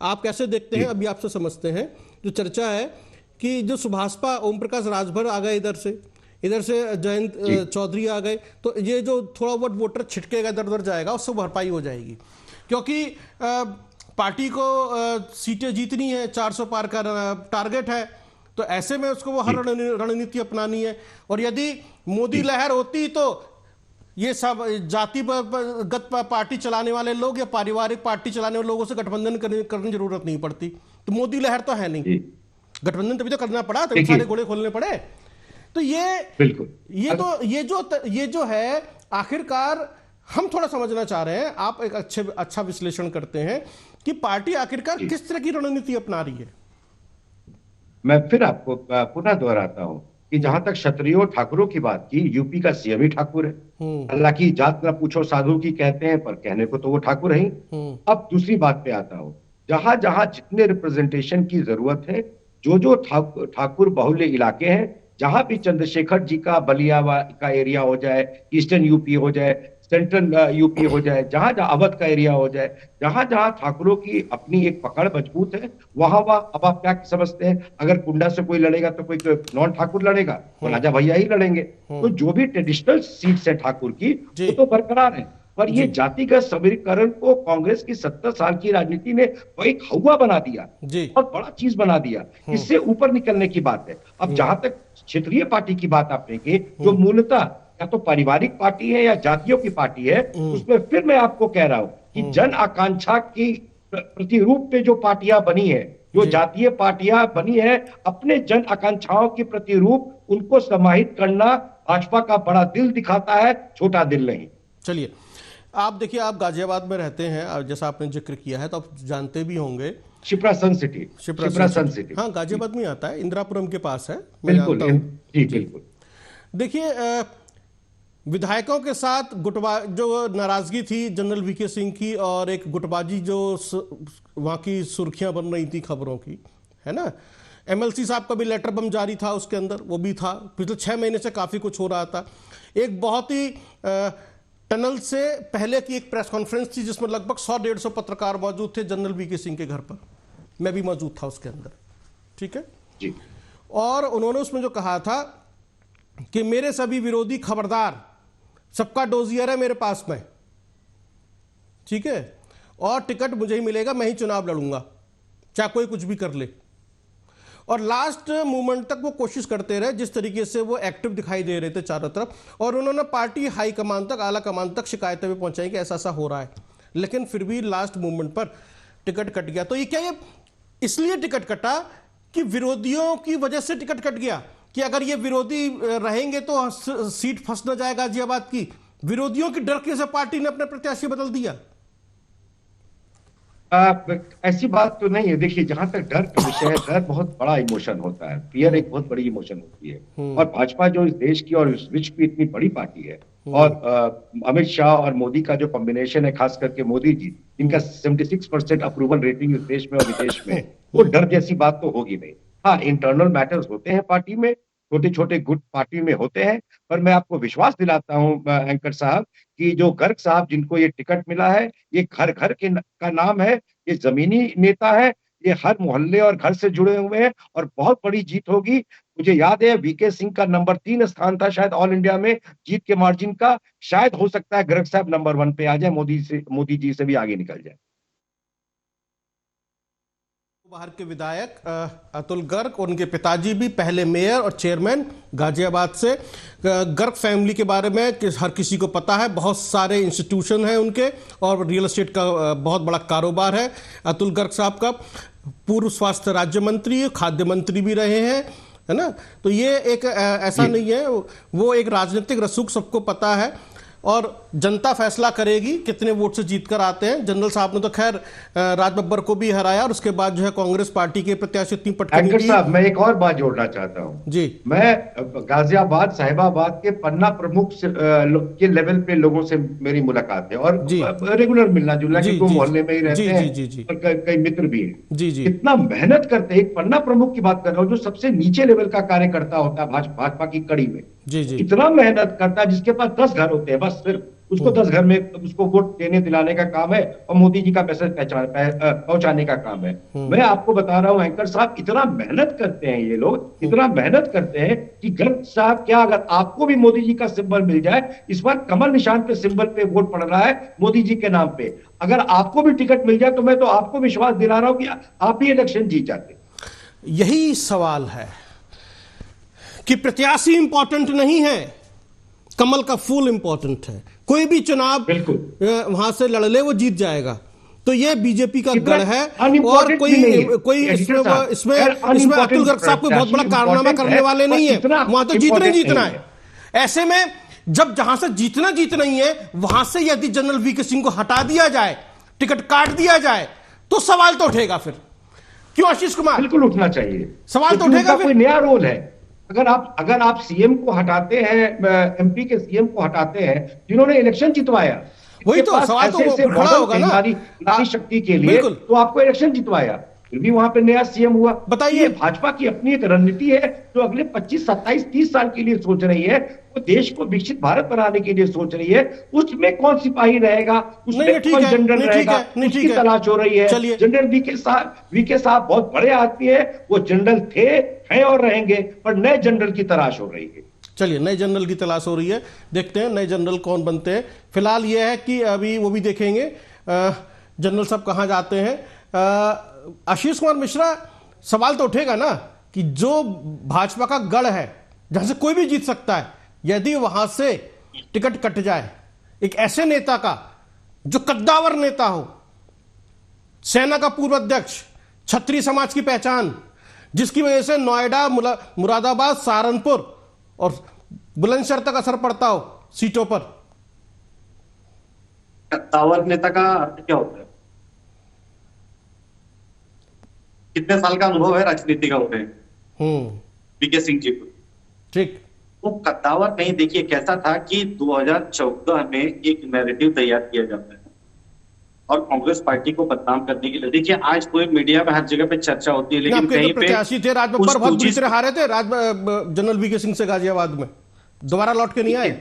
[SPEAKER 1] आप कैसे देखते हैं, अभी आपसे समझते हैं, जो चर्चा है कि जो सुभाषपा ओम प्रकाश राजभर आ गए, इधर से जयंत चौधरी आ गए, तो ये जो थोड़ा बहुत वोटर छिटकेगा, इधर उधर जाएगा, उससे भरपाई हो जाएगी, क्योंकि पार्टी को सीटें जीतनी है, 400 पार का टारगेट है, तो ऐसे में उसको वो हर रणनीति अपनानी है। और यदि मोदी लहर होती तो ये सब जातिगत पार्टी चलाने वाले लोग या पारिवारिक पार्टी चलाने वाले लोगों से गठबंधन करने की जरूरत नहीं पड़ती। तो मोदी लहर तो है नहीं, गठबंधन तभी तो करना पड़ा, तभी सारे घोड़े खोलने पड़े। तो ये जो है, आखिरकार हम थोड़ा समझना चाह रहे हैं, आप एक अच्छा विश्लेषण करते हैं कि पार्टी आखिरकार किस तरह की रणनीति अपना रही है।
[SPEAKER 3] मैं फिर आपको पुनः दोहराता हूं कि जहां तक क्षत्रियों ठाकुरों की बात की, यूपी का सीएम ही ठाकुर है। हालांकि जात न पूछो साधु की कहते हैं, पर कहने को तो वो ठाकुर है ही। अब दूसरी बात पे आता हूं, जहां जहां जितने रिप्रेजेंटेशन की जरूरत है, जो ठाकुर बाहुल्य इलाके हैं, जहां भी चंद्रशेखर जी का बलिया का एरिया हो जाए, ईस्टर्न यूपी हो जाए, सेंट्रल यूपी हो जाए, जहां जहां अवध का एरिया हो जाए, जहां जहां ठाकुरों की अपनी एक पकड़ मजबूत है, वहां अब आप क्या समझते हैं, अगर कुंडा से कोई लड़ेगा तो कोई नॉन ठाकुर लड़ेगा, तो राजा भैया ही लड़ेंगे। तो जो भी ट्रेडिशनल सीट्स है ठाकुर की, वो तो बरकरार है। पर ये जातिगत समीकरण को कांग्रेस की 70 साल की राजनीति ने वो एक हवा बना दिया और बड़ा चीज बना दिया। इससे ऊपर निकलने की बात है। अब जहां तक क्षेत्रीय पार्टी की बात आपने की, जो मूलतः या तो पारिवारिक पार्टी है या जातियों की पार्टी है, उसमें फिर मैं आपको कह रहा हूं कि जन आकांक्षा की प्रतिरूप पे जो पार्टियां बनी है, जो जातीय पार्टियां बनी है, अपने जन आकांक्षाओं के प्रतिरूप उनको समाहित करना भाजपा का बड़ा दिल दिखाता है, छोटा दिल नहीं।
[SPEAKER 1] चलिए, आप देखिए, आप गाजियाबाद में रहते हैं, जैसा आपने जिक्र किया है, तो आप जानते भी होंगे
[SPEAKER 3] शिप्रा सन सिटी।
[SPEAKER 1] हाँ, गाजियाबाद में आता है, इंदिरापुरम के पास है।
[SPEAKER 3] बिल्कुल जी, बिल्कुल।
[SPEAKER 1] देखिए, विधायकों के साथ जो नाराजगी थी जनरल वीके सिंह की, और एक गुटबाजी जो वहां की सुर्खियां बन रही थी खबरों की, है ना, एमएलसी साहब का भी लेटर बम जारी था, उसके अंदर वो भी था। पिछले 6 महीने से काफी कुछ हो रहा था। एक बहुत ही टनल से पहले की एक प्रेस कॉन्फ्रेंस थी, जिसमें लगभग 100-150 पत्रकार मौजूद थे जनरल वीके सिंह के घर पर। मैं भी मौजूद था उसके अंदर, ठीक है
[SPEAKER 3] जी।
[SPEAKER 1] और उन्होंने उसमें जो कहा था कि मेरे सभी विरोधी खबरदार, सबका डोजियर है मेरे पास में, ठीक है, और टिकट मुझे ही मिलेगा, मैं ही चुनाव लड़ूंगा, चाहे कोई कुछ भी कर ले। और लास्ट मूवमेंट तक वो कोशिश करते रहे, जिस तरीके से वो एक्टिव दिखाई दे रहे थे चारों तरफ, और उन्होंने पार्टी हाई कमान तक, आला कमान तक शिकायतें भी पहुंचाई कि ऐसा ऐसा हो रहा है, लेकिन फिर भी लास्ट मूवमेंट पर टिकट कट गया। तो ये क्या, ये इसलिए टिकट कटा कि विरोधियों की वजह से टिकट कट गया, कि अगर ये विरोधी रहेंगे तो सीट फंस न जाएगा गाजियाबाद की, विरोधियों की डर के से पार्टी ने अपने प्रत्याशी बदल दिया?
[SPEAKER 3] ऐसी बात तो नहीं है। देखिए, जहां तक डर का विषय है, डर बहुत बड़ा इमोशन होता है, फियर एक बहुत बड़ी इमोशन होती है। और भाजपा जो इस देश की और इस विश्व की इतनी बड़ी पार्टी है, और अमित शाह और मोदी का जो कॉम्बिनेशन है, खास करके मोदी जी, इनका 76% अप्रूवल रेटिंग इस देश में और विदेश में, वो डर जैसी बात तो होगी नहीं। हाँ, इंटरनल मैटर्स होते हैं पार्टी में, छोटे छोटे गुट पार्टी में होते हैं, पर मैं आपको विश्वास दिलाता हूं एंकर साहब कि जो गर्ग साहब जिनको ये टिकट मिला है, ये घर घर का नाम है, ये जमीनी नेता है, ये हर मोहल्ले और घर से जुड़े हुए हैं और बहुत बड़ी जीत होगी। मुझे याद है वीके सिंह का नंबर 3 स्थान था शायद ऑल इंडिया में जीत के मार्जिन का। शायद हो सकता है गर्ग साहब नंबर 1 पे आ जाए, मोदी जी से भी आगे निकल जाए।
[SPEAKER 1] बाहर के विधायक अतुल गर्ग और उनके पिताजी भी पहले मेयर और चेयरमैन गाजियाबाद से। गर्ग फैमिली के बारे में हर किसी को पता है, बहुत सारे इंस्टीट्यूशन हैं उनके और रियल एस्टेट का बहुत बड़ा कारोबार है। अतुल गर्ग साहब का पूर्व स्वास्थ्य राज्य मंत्री, खाद्य मंत्री भी रहे हैं, है ना। तो ये एक ऐसा नहीं है, वो एक राजनीतिक रसूख सबको पता है और जनता फैसला करेगी कितने वोट से जीतकर आते हैं। जनरल साहब ने तो खैर राज बब्बर को भी हराया और उसके बाद जो है कांग्रेस पार्टी के प्रत्याशी इतनी पटकनी
[SPEAKER 3] एंकर साहब, मैं एक और बात जोड़ना चाहता हूं
[SPEAKER 1] जी।
[SPEAKER 3] मैं गाजियाबाद साहिबाबाद के पन्ना प्रमुख के लेवल पे लोगों से मेरी मुलाकात है और रेगुलर मिलना जुलना, क्योंकि वो मोहल्ले में ही रहते हैं और कई मित्र भी हैं।
[SPEAKER 1] जी जी
[SPEAKER 3] इतना मेहनत करते हैं। एक पन्ना प्रमुख की बात कर रहा हूँ जो सबसे नीचे लेवल का कार्यकर्ता होता है भाजपा की कड़ी में,
[SPEAKER 1] जी जी,
[SPEAKER 3] इतना मेहनत करता है, जिसके पास 10 घर होते हैं बस, सिर्फ उसको 10 घर में उसको वोट देने दिलाने का काम है और मोदी जी का मैसेज पहुंचाने का काम है। मैं आपको बता रहा हूं एंकर साहब, इतना मेहनत करते हैं ये लोग, इतना मेहनत करते हैं कि गर्ग साहब क्या, अगर आपको भी मोदी जी का सिंबल मिल जाए, इस बार कमल निशान पे सिंबल पे वोट पड़ रहा है मोदी जी के नाम पे, अगर आपको भी टिकट मिल जाए तो मैं तो आपको विश्वास दिला रहा हूं कि आप ही इलेक्शन जीत जाते।
[SPEAKER 1] यही सवाल है कि प्रत्याशी इंपॉर्टेंट नहीं है, कमल का फूल इंपॉर्टेंट है। कोई भी चुनाव वहां से लड़ ले वो जीत जाएगा। तो ये बीजेपी का गढ़ है और कोई इसमें अतुल गर्ग साहब कोई बहुत बड़ा कारनामा करने वाले नहीं है। वहां तो जीतना ही जीतना है। ऐसे में जहां से जीतना ही है, वहां से यदि जनरल वीके सिंह को हटा दिया जाए, टिकट काट दिया जाए, तो सवाल तो उठेगा फिर। क्यों आशीष कुमार?
[SPEAKER 3] बिल्कुल उठना चाहिए,
[SPEAKER 1] सवाल तो उठेगा।
[SPEAKER 3] कोई नया रोल है। अगर आप सीएम को हटाते हैं, एमपी के सीएम को हटाते हैं जिन्होंने इलेक्शन जितवाया,
[SPEAKER 1] वही तो सवाल तो खड़ा होगा ना
[SPEAKER 3] नारी शक्ति के लिए, तो आपको इलेक्शन जितवाया, फिर भी वहां पे नया सीएम हुआ।
[SPEAKER 1] बताइए,
[SPEAKER 3] भाजपा की अपनी एक रणनीति है जो अगले 25, 27, 30 साल के लिए सोच रही है। वो देश को विकसित भारत बनाने के लिए सोच रही है। उसमें कौन सिपाही रहेगा, उसमें कौन जनरल रहेगा, उसकी तलाश हो रही है। जनरल वीके साहब बहुत बड़े आदमी है, वो जनरल थे, हैं और रहेंगे, पर नए जनरल की तलाश हो रही है।
[SPEAKER 1] चलिए, नए जनरल की तलाश हो रही है, देखते हैं नए जनरल कौन बनते हैं। फिलहाल यह है कि अभी वो भी देखेंगे जनरल साहब कहां जाते हैं। आशीष कुमार मिश्रा, सवाल तो उठेगा ना कि जो भाजपा का गढ़ है जहां से कोई भी जीत सकता है, यदि वहां से टिकट कट जाए एक ऐसे नेता का जो कद्दावर नेता हो, सेना का पूर्व अध्यक्ष, क्षत्रिय समाज की पहचान, जिसकी वजह से नोएडा, मुरादाबाद, सहारनपुर और बुलंदशहर तक असर पड़ता हो सीटों पर।
[SPEAKER 2] कद्दावर नेता का अर्थ क्या होता है? कितने साल का अनुभव है राजनीति का उन्हें, वीके सिंह जी को? ठीक, वो कद्दावर नहीं। देखिए कैसा था कि 2014 में एक नैरेटिव तैयार किया जाता है और कांग्रेस पार्टी को बदनाम करने के लिए। देखिए आज पूरे मीडिया में हर जगह पे चर्चा होती है, लेकिन कहीं पे
[SPEAKER 1] प्रत्याशी थे राज बब्बर, बहुत बुरी तरह हारे थे जनरल वीके सिंह से गाजियाबाद में, दोबारा लौट के नहीं आए।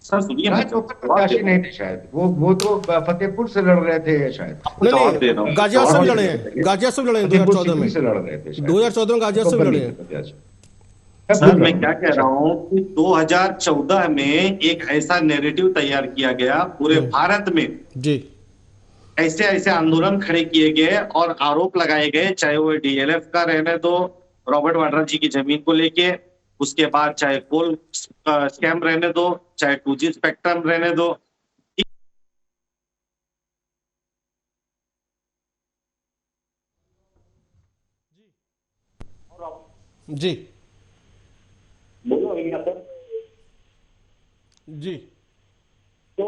[SPEAKER 2] सर सुनिए,
[SPEAKER 3] प्रत्याशी नहीं थे शायद, वो तो फतेहपुर से लड़ रहे थे शायद।
[SPEAKER 1] नहीं, गाजियाबाद से लड़े हैं, गाजियाबाद से लड़े हैं 2014 में, 2014 में गाजियाबाद से लड़े हैं।
[SPEAKER 2] सर मैं क्या कह रहा हूं कि 2014 में एक ऐसा नैरेटिव तैयार किया गया पूरे भारत में जी, ऐसे ऐसे आंदोलन खड़े किए गए और आरोप लगाए गए, चाहे वो डीएलएफ का रहने दो, रॉबर्ट वाड्रा जी की जमीन को लेके, उसके बाद चाहे कोल स्कैम रहने दो, चाहे 2G स्पेक्ट्रम रहने दो।
[SPEAKER 1] जी
[SPEAKER 4] बोलो सर
[SPEAKER 1] जी।
[SPEAKER 4] तो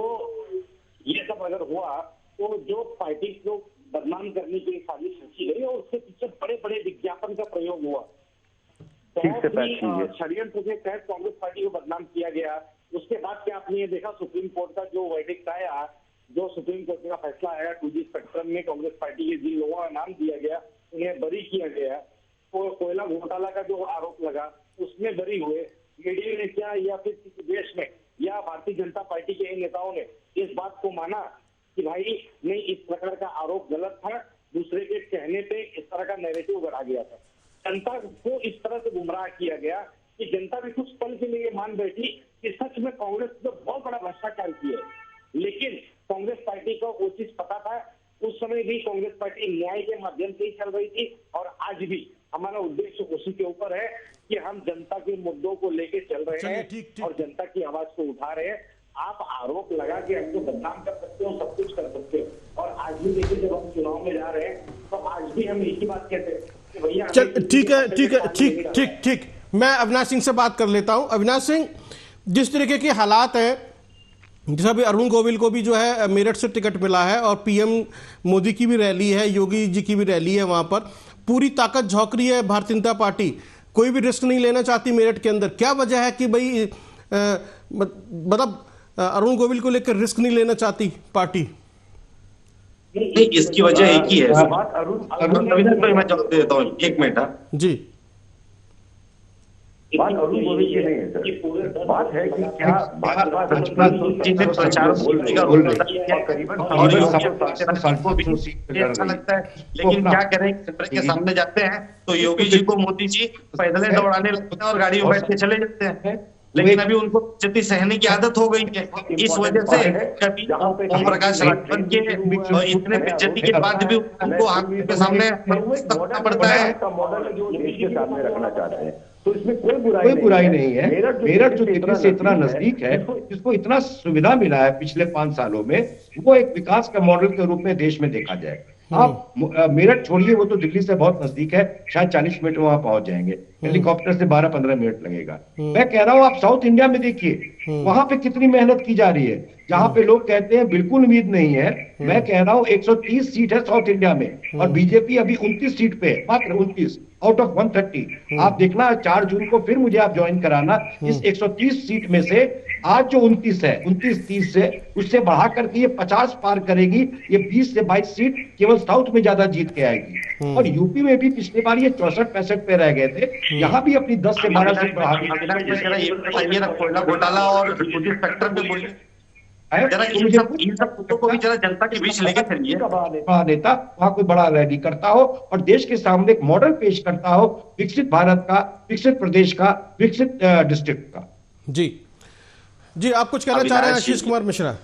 [SPEAKER 4] ये सब अगर हुआ तो जो पार्टी को बदनाम करने की साजिश रची गई और उसके पीछे बड़े बड़े विज्ञापन का प्रयोग हुआ, षड्यंत्र के तहत कांग्रेस पार्टी को बदनाम किया गया। उसके बाद क्या आपने ये देखा, सुप्रीम कोर्ट का जो वर्डिक्ट आया, जो सुप्रीम कोर्ट का फैसला आया 2G स्पेक्ट्रम में कांग्रेस पार्टी के जिन लोगों का नाम दिया गया उन्हें बरी किया गया। तो कोयला घोटाला का जो आरोप लगा उसमें बरी हुए। मीडिया ने क्या, या फिर किसी देश में या भारतीय जनता पार्टी के नेताओं ने इस बात को माना कि भाई नहीं, इस प्रकार का आरोप गलत था
[SPEAKER 5] दूसरे के कहने पे इस तरह का नैरेटिव गढ़ा गया था। जनता को इस तरह से गुमराह किया गया कि जनता भी कुछ पल के लिए मान बैठी कि सच में कांग्रेस ने बहुत बड़ा भ्रष्टाचार किया है। लेकिन कांग्रेस पार्टी को वो चीज पता था। उस समय भी कांग्रेस पार्टी न्याय के माध्यम से ही चल रही थी और आज भी हमारा उद्देश्य उसी के ऊपर है कि हम जनता के मुद्दों को लेके चल रहे हैं और जनता की आवाज को उठा रहे हैं। आप आरोप लगा के हमको बदनाम कर सकते हो, सब कुछ कर सकते हो। और आज भी देखिए, जब हम चुनाव में जा रहे हैं तो आज भी हम एक ही बात कहते हैं कि भैया
[SPEAKER 1] ठीक। मैं अविनाश सिंह से बात कर लेता हूं। अविनाश सिंह, जिस तरीके के हालात हैं, जैसा अभी अरुण गोविल को भी जो है मेरठ से टिकट मिला है और पीएम मोदी की भी रैली है, योगी जी की भी रैली है, वहां पर पूरी ताकत झोंक रही है भारतीय जनता पार्टी, कोई भी रिस्क नहीं लेना चाहती मेरठ के अंदर। क्या वजह है कि भाई मतलब अरुण गोविल को लेकर रिस्क नहीं लेना चाहती पार्टी?
[SPEAKER 2] नहीं, इसकी वजह एक ही है। मैं जवाब दे देता हूँ, एक मिनट
[SPEAKER 1] जी।
[SPEAKER 4] बात अरुण गोविल की नहीं है सर, बात है कि क्या
[SPEAKER 2] प्रचार अच्छा लगता है, लेकिन क्या करें, कैमरे के सामने जाते हैं तो योगी जी को मोदी जी पैदल दौड़ाने लगते हैं और गाड़ी में बैठ के चले जाते हैं। लेकिन अभी उनको क्षति सहने की आदत हो गई है। इस वजह से कभी ओम प्रकाश राजभर के इतने बेइज्जती के बाद भी उनको आंखों के सामने रखना पड़ता है।
[SPEAKER 4] मॉडल जो देश के सामने रखना चाहते हैं, तो इसमें कोई
[SPEAKER 3] बुराई नहीं है। मेरठ जो दिल्ली से इतना नजदीक है, जिसको इतना सुविधा मिला है पिछले 5 सालों में, वो एक विकास का मॉडल के रूप में देश में देखा जाए। आप मेरठ छोड़िए, वो तो दिल्ली से बहुत नजदीक है, शायद 40 मिनट में वहां पहुंच जाएंगे, हेलीकॉप्टर से 12-15 मिनट लगेगा। मैं कह रहा हूं, आप साउथ इंडिया में देखिए, वहां पे कितनी मेहनत की जा रही है। जहां पे लोग कहते हैं बिल्कुल उम्मीद नहीं है, मैं कह रहा हूं 130 सीट है साउथ इंडिया में और बीजेपी अभी 29 सीट पे है, मात्र 29 आउट ऑफ 130। आप देखना 4 जून को फिर मुझे आप ज्वाइन कराना। इस 130 सीट में से आज जो 29 है, 29-30 से उससे बढ़ा करके ये 50 पार करेगी। ये 20 से 22 सीट केवल साउथ में ज्यादा जीत के आएगी। और यूपी में भी पिछली बार ये 64-65 पे रह गए थे, यहाँ भी अपनी 10 से 12 सीट बढ़ा
[SPEAKER 2] कोयला घोटाला और स्पेक्ट्रम पे बोलिए, इन सब मुद्दों को भी जरा जनता के बीच लेके चलिए।
[SPEAKER 3] नेता वहां कोई बड़ा रैली करता हो और देश के सामने एक मॉडल पेश करता हो, विकसित भारत का, विकसित प्रदेश का, विकसित डिस्ट्रिक्ट का।
[SPEAKER 1] जी, आप कुछ कहना चाह रहे हैं आशीष कुमार मिश्रा?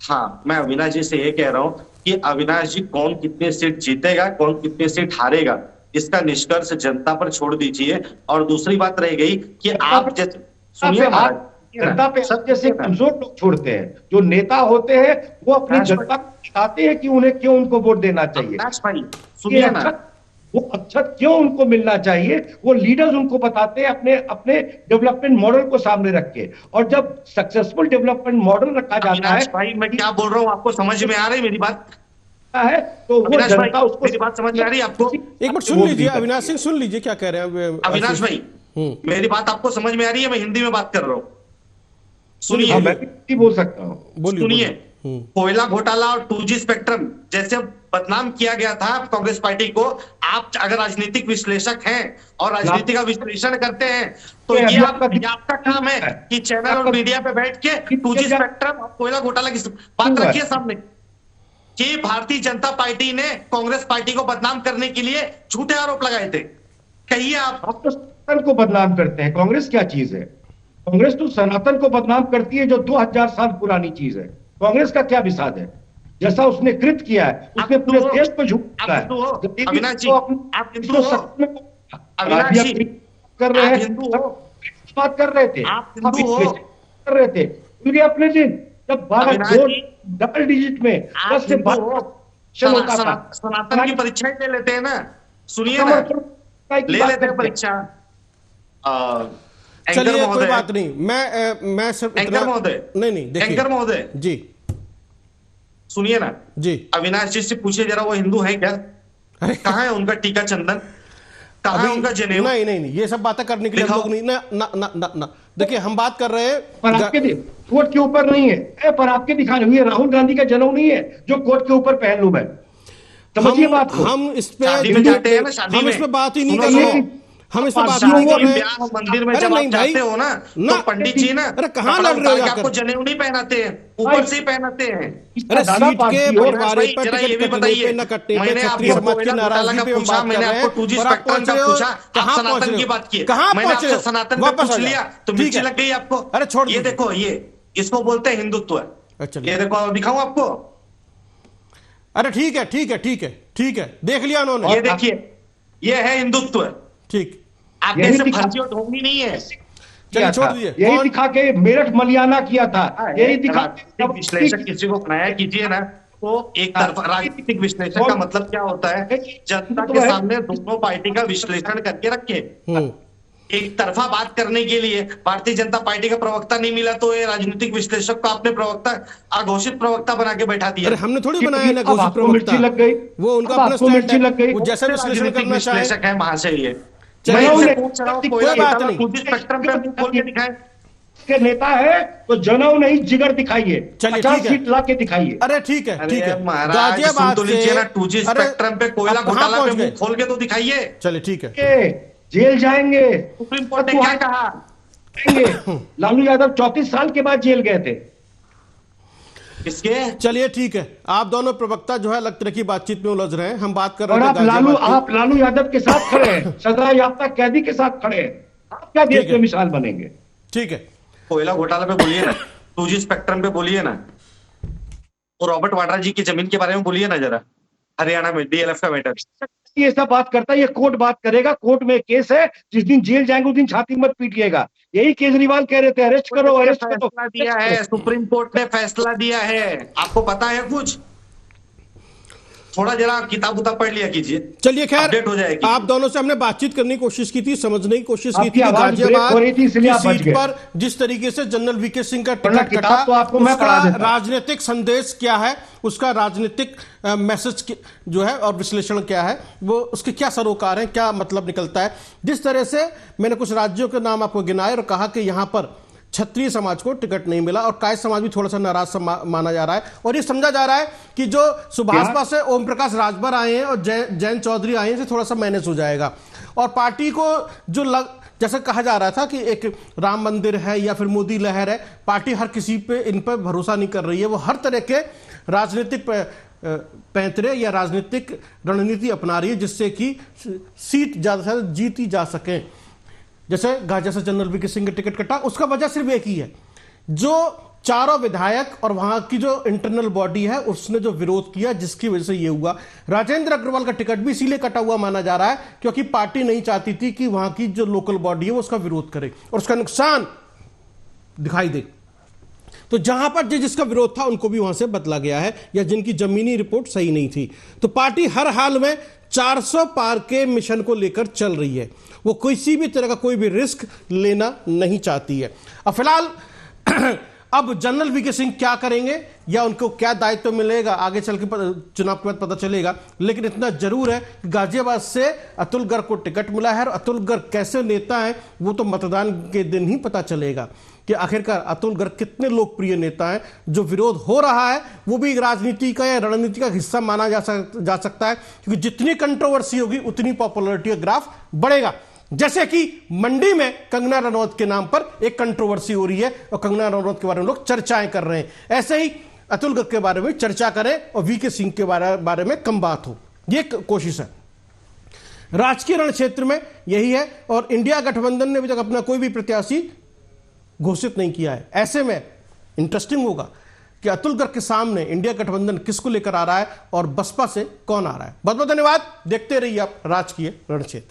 [SPEAKER 2] हाँ, मैं अविनाश जी से ये कह रहा हूँ कि अविनाश जी कौन कितने सीट जीतेगा, कौन कितने सीट हारेगा, इसका निष्कर्ष जनता पर छोड़ दीजिए। और दूसरी बात रह गई कि आप जैसे सुनिए,
[SPEAKER 3] जनता पे सब जैसे कमजोर लोग छोड़ते हैं। जो नेता होते हैं वो अपनी जनता को बताते हैं कि उन्हें क्यों उनको वोट देना चाहिए,
[SPEAKER 2] भाई सुनिए ना,
[SPEAKER 3] वो अच्छा क्यों उनको मिलना चाहिए, वो लीडर्स उनको बताते हैं अपने अपने डेवलपमेंट मॉडल को सामने रख के। और जब सक्सेसफुल डेवलपमेंट मॉडल रखा जाता है,
[SPEAKER 2] भाई मैं क्या बोल रहा हूँ आपको समझ में आ रही मेरी बात
[SPEAKER 3] है, तो वो जनता उसको,
[SPEAKER 2] मेरी बात समझ में आ रही है आपको?
[SPEAKER 1] एक मिनट सुन लीजिए, अविनाश सिंह सुन लीजिए क्या कह रहे हैं
[SPEAKER 2] अविनाश भाई। मेरी बात आपको समझ में आ रही है? मैं हिंदी में बात कर रहा हूँ, सुनिए।
[SPEAKER 3] मैं भी बोल सकता हूँ,
[SPEAKER 2] सुनिए। कोयला घोटाला और 2G स्पेक्ट्रम जैसे बदनाम किया गया था कांग्रेस पार्टी को, आप अगर राजनीतिक विश्लेषक हैं और राजनीति का विश्लेषण करते हैं तो ये आपका काम है कि चैनल और मीडिया पे बैठ के 2G स्पेक्ट्रम और कोयला घोटाला की बात रखिए सामने कि भारतीय जनता पार्टी ने कांग्रेस पार्टी को बदनाम करने के लिए झूठे आरोप लगाए थे। कहिए आप
[SPEAKER 3] तो सनातन को बदनाम करते हैं, कांग्रेस क्या चीज है? कांग्रेस तो सनातन को बदनाम करती है जो 2000 साल पुरानी चीज है। कांग्रेस का क्या विसाद है? जैसा उसने कृत किया है, उसने पूरे देश को झूठा है।
[SPEAKER 2] अविनाश जी, आप हिंदू हो? अविनाश जी
[SPEAKER 3] कर रहे हैं,
[SPEAKER 2] बात
[SPEAKER 3] कर रहे थे,
[SPEAKER 2] आप हिंदू हो?
[SPEAKER 3] कर रहे थे पूरे अपने दिन, जब भारत डबल डिजिट में 10 से 12
[SPEAKER 2] सनातन की परीक्षा ले लेते हैं ना, सुनिए ना, ले लेते हैं परीक्षा।
[SPEAKER 1] चलिए कोई बात नहीं, मैं सिर्फ
[SPEAKER 2] एंकर महोदय,
[SPEAKER 1] नहीं देखिए,
[SPEAKER 2] एंकर महोदय
[SPEAKER 1] जी
[SPEAKER 2] सुनिए ना
[SPEAKER 1] जी,
[SPEAKER 2] अविनाश जी से पूछिए जरा, वो हिंदू है क्या? कहाँ है उनका टीका चंदन, कहाँ है उनका जनेऊ?
[SPEAKER 1] नहीं, ये सब बातें करने के लिए लोग नहीं ना। देखिए हम बात कर रहे हैं,
[SPEAKER 3] पर आपके कोर्ट के ऊपर नहीं है, पर आपके दिखाने हुए राहुल गांधी का जनेऊ नहीं है जो कोर्ट के ऊपर पहन लूं मैं, समझिए बात को।
[SPEAKER 1] हम इस पे बात ही नहीं कर रहे। हम इससे बात
[SPEAKER 2] शादी
[SPEAKER 1] नहीं कर रहे
[SPEAKER 2] ब्याह
[SPEAKER 1] हैं।
[SPEAKER 2] मंदिर में
[SPEAKER 1] अरे
[SPEAKER 2] जब
[SPEAKER 1] नहीं
[SPEAKER 2] आप
[SPEAKER 1] भाई,
[SPEAKER 2] जाते हो ना तो पंडित जी ना
[SPEAKER 1] अरे कहाँ
[SPEAKER 2] कपड़ा
[SPEAKER 1] लड़ रहे हो
[SPEAKER 2] उतार के
[SPEAKER 1] जाकर?
[SPEAKER 2] आपको जनेऊ नहीं पहनाते हैं, ऊपर से ही पहनाते हैं।
[SPEAKER 1] अरे
[SPEAKER 3] दादा
[SPEAKER 1] सीट
[SPEAKER 3] पार्टी
[SPEAKER 1] के
[SPEAKER 3] हो,
[SPEAKER 1] बंटवारे
[SPEAKER 2] भाई,
[SPEAKER 1] पर
[SPEAKER 2] जरा ये
[SPEAKER 1] टिकट
[SPEAKER 2] भी
[SPEAKER 1] कटने
[SPEAKER 2] बताइए,
[SPEAKER 1] पे न कटने पे
[SPEAKER 2] मैंने
[SPEAKER 1] छत्री
[SPEAKER 2] आपको
[SPEAKER 1] समाज की
[SPEAKER 2] कोयला घोटाला
[SPEAKER 1] नाराजगी
[SPEAKER 2] का
[SPEAKER 1] पे हम
[SPEAKER 2] पूछा,
[SPEAKER 1] बात कर
[SPEAKER 2] मैंने
[SPEAKER 1] रहे
[SPEAKER 2] आपको
[SPEAKER 1] हैं
[SPEAKER 2] 2G
[SPEAKER 1] और आप
[SPEAKER 2] स्पेक्ट्रम
[SPEAKER 1] पहुंच
[SPEAKER 2] का
[SPEAKER 1] रहे हो
[SPEAKER 2] पूछा, आप
[SPEAKER 1] कहाँ पहुंच
[SPEAKER 2] सनातन
[SPEAKER 1] रहे
[SPEAKER 2] की
[SPEAKER 1] हो?
[SPEAKER 2] बात किए,
[SPEAKER 1] कहाँ
[SPEAKER 2] मैंने
[SPEAKER 1] पहुंच रहे
[SPEAKER 2] आपसे
[SPEAKER 1] हो?
[SPEAKER 2] सनातन पे
[SPEAKER 1] वापस आ
[SPEAKER 2] पूछ
[SPEAKER 1] जाओ।
[SPEAKER 2] लिया तो
[SPEAKER 1] ठीक
[SPEAKER 2] मिर्ची
[SPEAKER 1] है।
[SPEAKER 2] लग गई आपको।
[SPEAKER 1] अरे छोड़
[SPEAKER 2] ये
[SPEAKER 1] दीजिए।
[SPEAKER 2] देखो, ये इसको बोलते हैं हिंदुत्व।
[SPEAKER 1] चलिए।
[SPEAKER 2] ये देखो, दिखाऊं आपको?
[SPEAKER 1] अरे ठीक है, ठीक है, ठीक है, ठीक है, देख लिया उन्होंने।
[SPEAKER 2] ये देखिए, ये है हिंदुत्व।
[SPEAKER 1] ठीक,
[SPEAKER 2] आपके
[SPEAKER 3] यही
[SPEAKER 2] ऐसे
[SPEAKER 3] दिखा-
[SPEAKER 2] फर्जी और ढोंगी नहीं है।
[SPEAKER 1] चलिए छोड़ दीजिए।
[SPEAKER 3] यही
[SPEAKER 1] कौन-
[SPEAKER 3] दिखा के मेरठ मलियाना किया था, यही दिखा
[SPEAKER 2] राजनीतिक विश्लेषक किसी को बनाया कीजिए ना, तो एक तरफा राजनीतिक विश्लेषक का मतलब क्या होता है? जनता के सामने दोनों पार्टी का विश्लेषण करके रखे। एक तरफा बात करने के लिए भारतीय जनता पार्टी का प्रवक्ता नहीं मिला तो ये राजनीतिक विश्लेषक को आपने प्रवक्ता, अघोषित प्रवक्ता बना के बैठा दिया।
[SPEAKER 1] अरे हमने थोड़ी बनाया ना घोषित
[SPEAKER 3] आपको मिर्ची
[SPEAKER 1] प्रवक्ता,
[SPEAKER 3] लग गई,
[SPEAKER 1] वो उनका
[SPEAKER 3] अब
[SPEAKER 1] अपना
[SPEAKER 3] आपको
[SPEAKER 1] स्टैंड
[SPEAKER 3] मिर्ची लग
[SPEAKER 1] है,
[SPEAKER 3] गई।
[SPEAKER 1] वो जैसा विश्लेषण
[SPEAKER 2] राजनीतिक
[SPEAKER 1] करना चाहे।
[SPEAKER 2] विश्लेषक है महाशय ये।
[SPEAKER 1] चलिए,
[SPEAKER 2] मैं
[SPEAKER 3] उन्होंने-
[SPEAKER 2] इनसे पूछ रहा हूं,
[SPEAKER 1] कोई
[SPEAKER 2] कोयला
[SPEAKER 1] बात
[SPEAKER 2] घोटाला
[SPEAKER 1] नहीं।
[SPEAKER 2] 2G स्पेक्ट्रम पे मुंह खोल के दिखाएं।
[SPEAKER 3] के नेता है तो जनेऊ नहीं जिगर दिखाइए,
[SPEAKER 1] चलिए,
[SPEAKER 3] 50
[SPEAKER 1] ठीक है।
[SPEAKER 3] सीट ला के दिखाइए।
[SPEAKER 1] अरे ठीक है, ठीक है।
[SPEAKER 2] अरे महाराज, सुन
[SPEAKER 1] गाजियाबाद
[SPEAKER 2] तो लीजिए ना, 2G
[SPEAKER 1] अरे,
[SPEAKER 2] स्पेक्ट्रम पे कोयला
[SPEAKER 1] आप कहाँ
[SPEAKER 2] घोटाला पे
[SPEAKER 1] पहुंच
[SPEAKER 2] मुंह
[SPEAKER 1] गए?
[SPEAKER 2] खोल के तो दिखाइए।
[SPEAKER 1] चलिए ठीक है।
[SPEAKER 3] के जेल जाएंगे,
[SPEAKER 2] सुप्रीम कोर्ट ने क्या कहा?
[SPEAKER 3] लालू यादव 34 साल के बाद जेल गए थे।
[SPEAKER 2] किसके?
[SPEAKER 1] चलिए ठीक है, आप दोनों प्रवक्ता जो है अलग तरह की बातचीत में उलझ रहे हैं, हम बात कर
[SPEAKER 3] और
[SPEAKER 1] रहे
[SPEAKER 3] आप
[SPEAKER 1] थे गाजियाबाद की।
[SPEAKER 3] आप लालू यादव के साथ खड़े हैं, सजा याफ्ता कैदी के साथ खड़े हैं। आप क्या देश में मिसाल बनेंगे?
[SPEAKER 1] ठीक है।
[SPEAKER 2] कोयला घोटाला पे बोलिए ना, 2G स्पेक्ट्रम पे बोलिए ना, और रॉबर्ट वाड्रा जी की जमीन के बारे में बोलिए ना जरा, हरियाणा में DLF का मैटर।
[SPEAKER 3] ये सब बात करता है, ये कोर्ट बात करेगा, कोर्ट में केस है, जिस दिन जेल जाएंगे उस दिन छाती मत पीटिएगा। यही केजरीवाल कह रहे थे, अरेस्ट करो, अरेस्ट करो।
[SPEAKER 2] फैसला दिया है, सुप्रीम कोर्ट ने फैसला दिया है, आपको पता है कुछ? थोड़ा जरा किताब उताब पढ़ लिया कीजिए।
[SPEAKER 1] चलिए खैर,
[SPEAKER 2] अपडेट हो जाएगी।
[SPEAKER 1] आप दोनों से हमने बातचीत करने की कोशिश की थी, समझने की कोशिश की
[SPEAKER 3] आपकी
[SPEAKER 1] थी कि
[SPEAKER 3] आवाज ब्रेक हो रही थी,
[SPEAKER 1] गाजियाबाद
[SPEAKER 3] इसलिए आप
[SPEAKER 1] की
[SPEAKER 3] बच
[SPEAKER 1] सीट
[SPEAKER 3] गए।
[SPEAKER 1] पर जिस तरीके से जनरल वीके सिंह का
[SPEAKER 3] वरना
[SPEAKER 1] टिकट
[SPEAKER 3] किताब
[SPEAKER 1] कटा,
[SPEAKER 3] तो आपको मैं
[SPEAKER 1] उसका
[SPEAKER 3] पढ़ा देता।
[SPEAKER 1] राजनीतिक संदेश क्या है, उसका राजनीतिक मैसेज जो है और विश्लेषण क्या है, वो उसके क्या सरोकार है, क्या मतलब निकलता है। जिस तरह से मैंने कुछ राज्यों के नाम आपको गिनाए और कहा कि यहां पर क्षत्रिय समाज को टिकट नहीं मिला और कायस्थ समाज भी थोड़ा सा नाराज माना जा रहा है, और ये समझा जा रहा है कि जो सुभाषपा से ओम प्रकाश राजभर आए हैं और जयंत चौधरी आए हैं, थोड़ा सा मैनेज हो जाएगा। और पार्टी को जो जैसा कहा जा रहा था कि एक राम मंदिर है या फिर मोदी लहर है, पार्टी हर किसी पे इन पर भरोसा नहीं कर रही है, वो हर तरह के राजनीतिक पैंतरे या राजनीतिक रणनीति अपना रही है जिससे कि सीट ज्यादा से ज्यादा जीती जा सके। जैसे जनरल वीके सिंह का टिकट कटा, उसका वजह सिर्फ एक ही है, जो चारों विधायक और वहां की जो इंटरनल बॉडी है उसने जो विरोध किया, जिसकी वजह से ये हुआ। राजेंद्र अग्रवाल का टिकट भी इसीलिए कटा हुआ माना जा रहा है क्योंकि पार्टी नहीं चाहती थी कि वहां की जो लोकल बॉडी है वो उसका विरोध करे और उसका नुकसान दिखाई दे। तो जहां पर जिसका विरोध था उनको भी वहां से बदला गया है, या जिनकी जमीनी रिपोर्ट सही नहीं थी। तो पार्टी हर हाल में 400 पार के मिशन को लेकर चल रही है, वो किसी भी तरह का कोई भी रिस्क लेना नहीं चाहती है। अब फिलहाल अब जनरल वीके सिंह क्या करेंगे या उनको क्या दायित्व मिलेगा आगे चल के चुनाव के बाद पता चलेगा, लेकिन इतना जरूर है कि गाजियाबाद से अतुल गर्ग को टिकट मिला है और अतुल गर्ग कैसे नेता है वो तो मतदान के दिन ही पता चलेगा कि आखिरकार अतुल गर्ग कितने लोकप्रिय नेता हैं। जो विरोध हो रहा है वो भी राजनीति का या रणनीति का हिस्सा माना जा सकता है, क्योंकि जितनी कंट्रोवर्सी होगी उतनी पॉपुलैरिटी का ग्राफ बढ़ेगा। जैसे कि मंडी में कंगना रनौत के नाम पर एक कंट्रोवर्सी हो रही है और कंगना रनौत के बारे में लोग चर्चाएं कर रहे हैं, ऐसे ही अतुल गर्ग के बारे में चर्चा करें और वीके सिंह के बारे में कम बात हो, ये कोशिश है। राजकीय रण क्षेत्र में यही है और इंडिया गठबंधन ने अभी तक अपना कोई भी प्रत्याशी घोषित नहीं किया है। ऐसे में इंटरेस्टिंग होगा कि अतुल गर्ग के सामने इंडिया गठबंधन किसको लेकर आ रहा है और बसपा से कौन आ रहा है। बहुत बहुत धन्यवाद, देखते रहिए आप राजकीय रण क्षेत्र।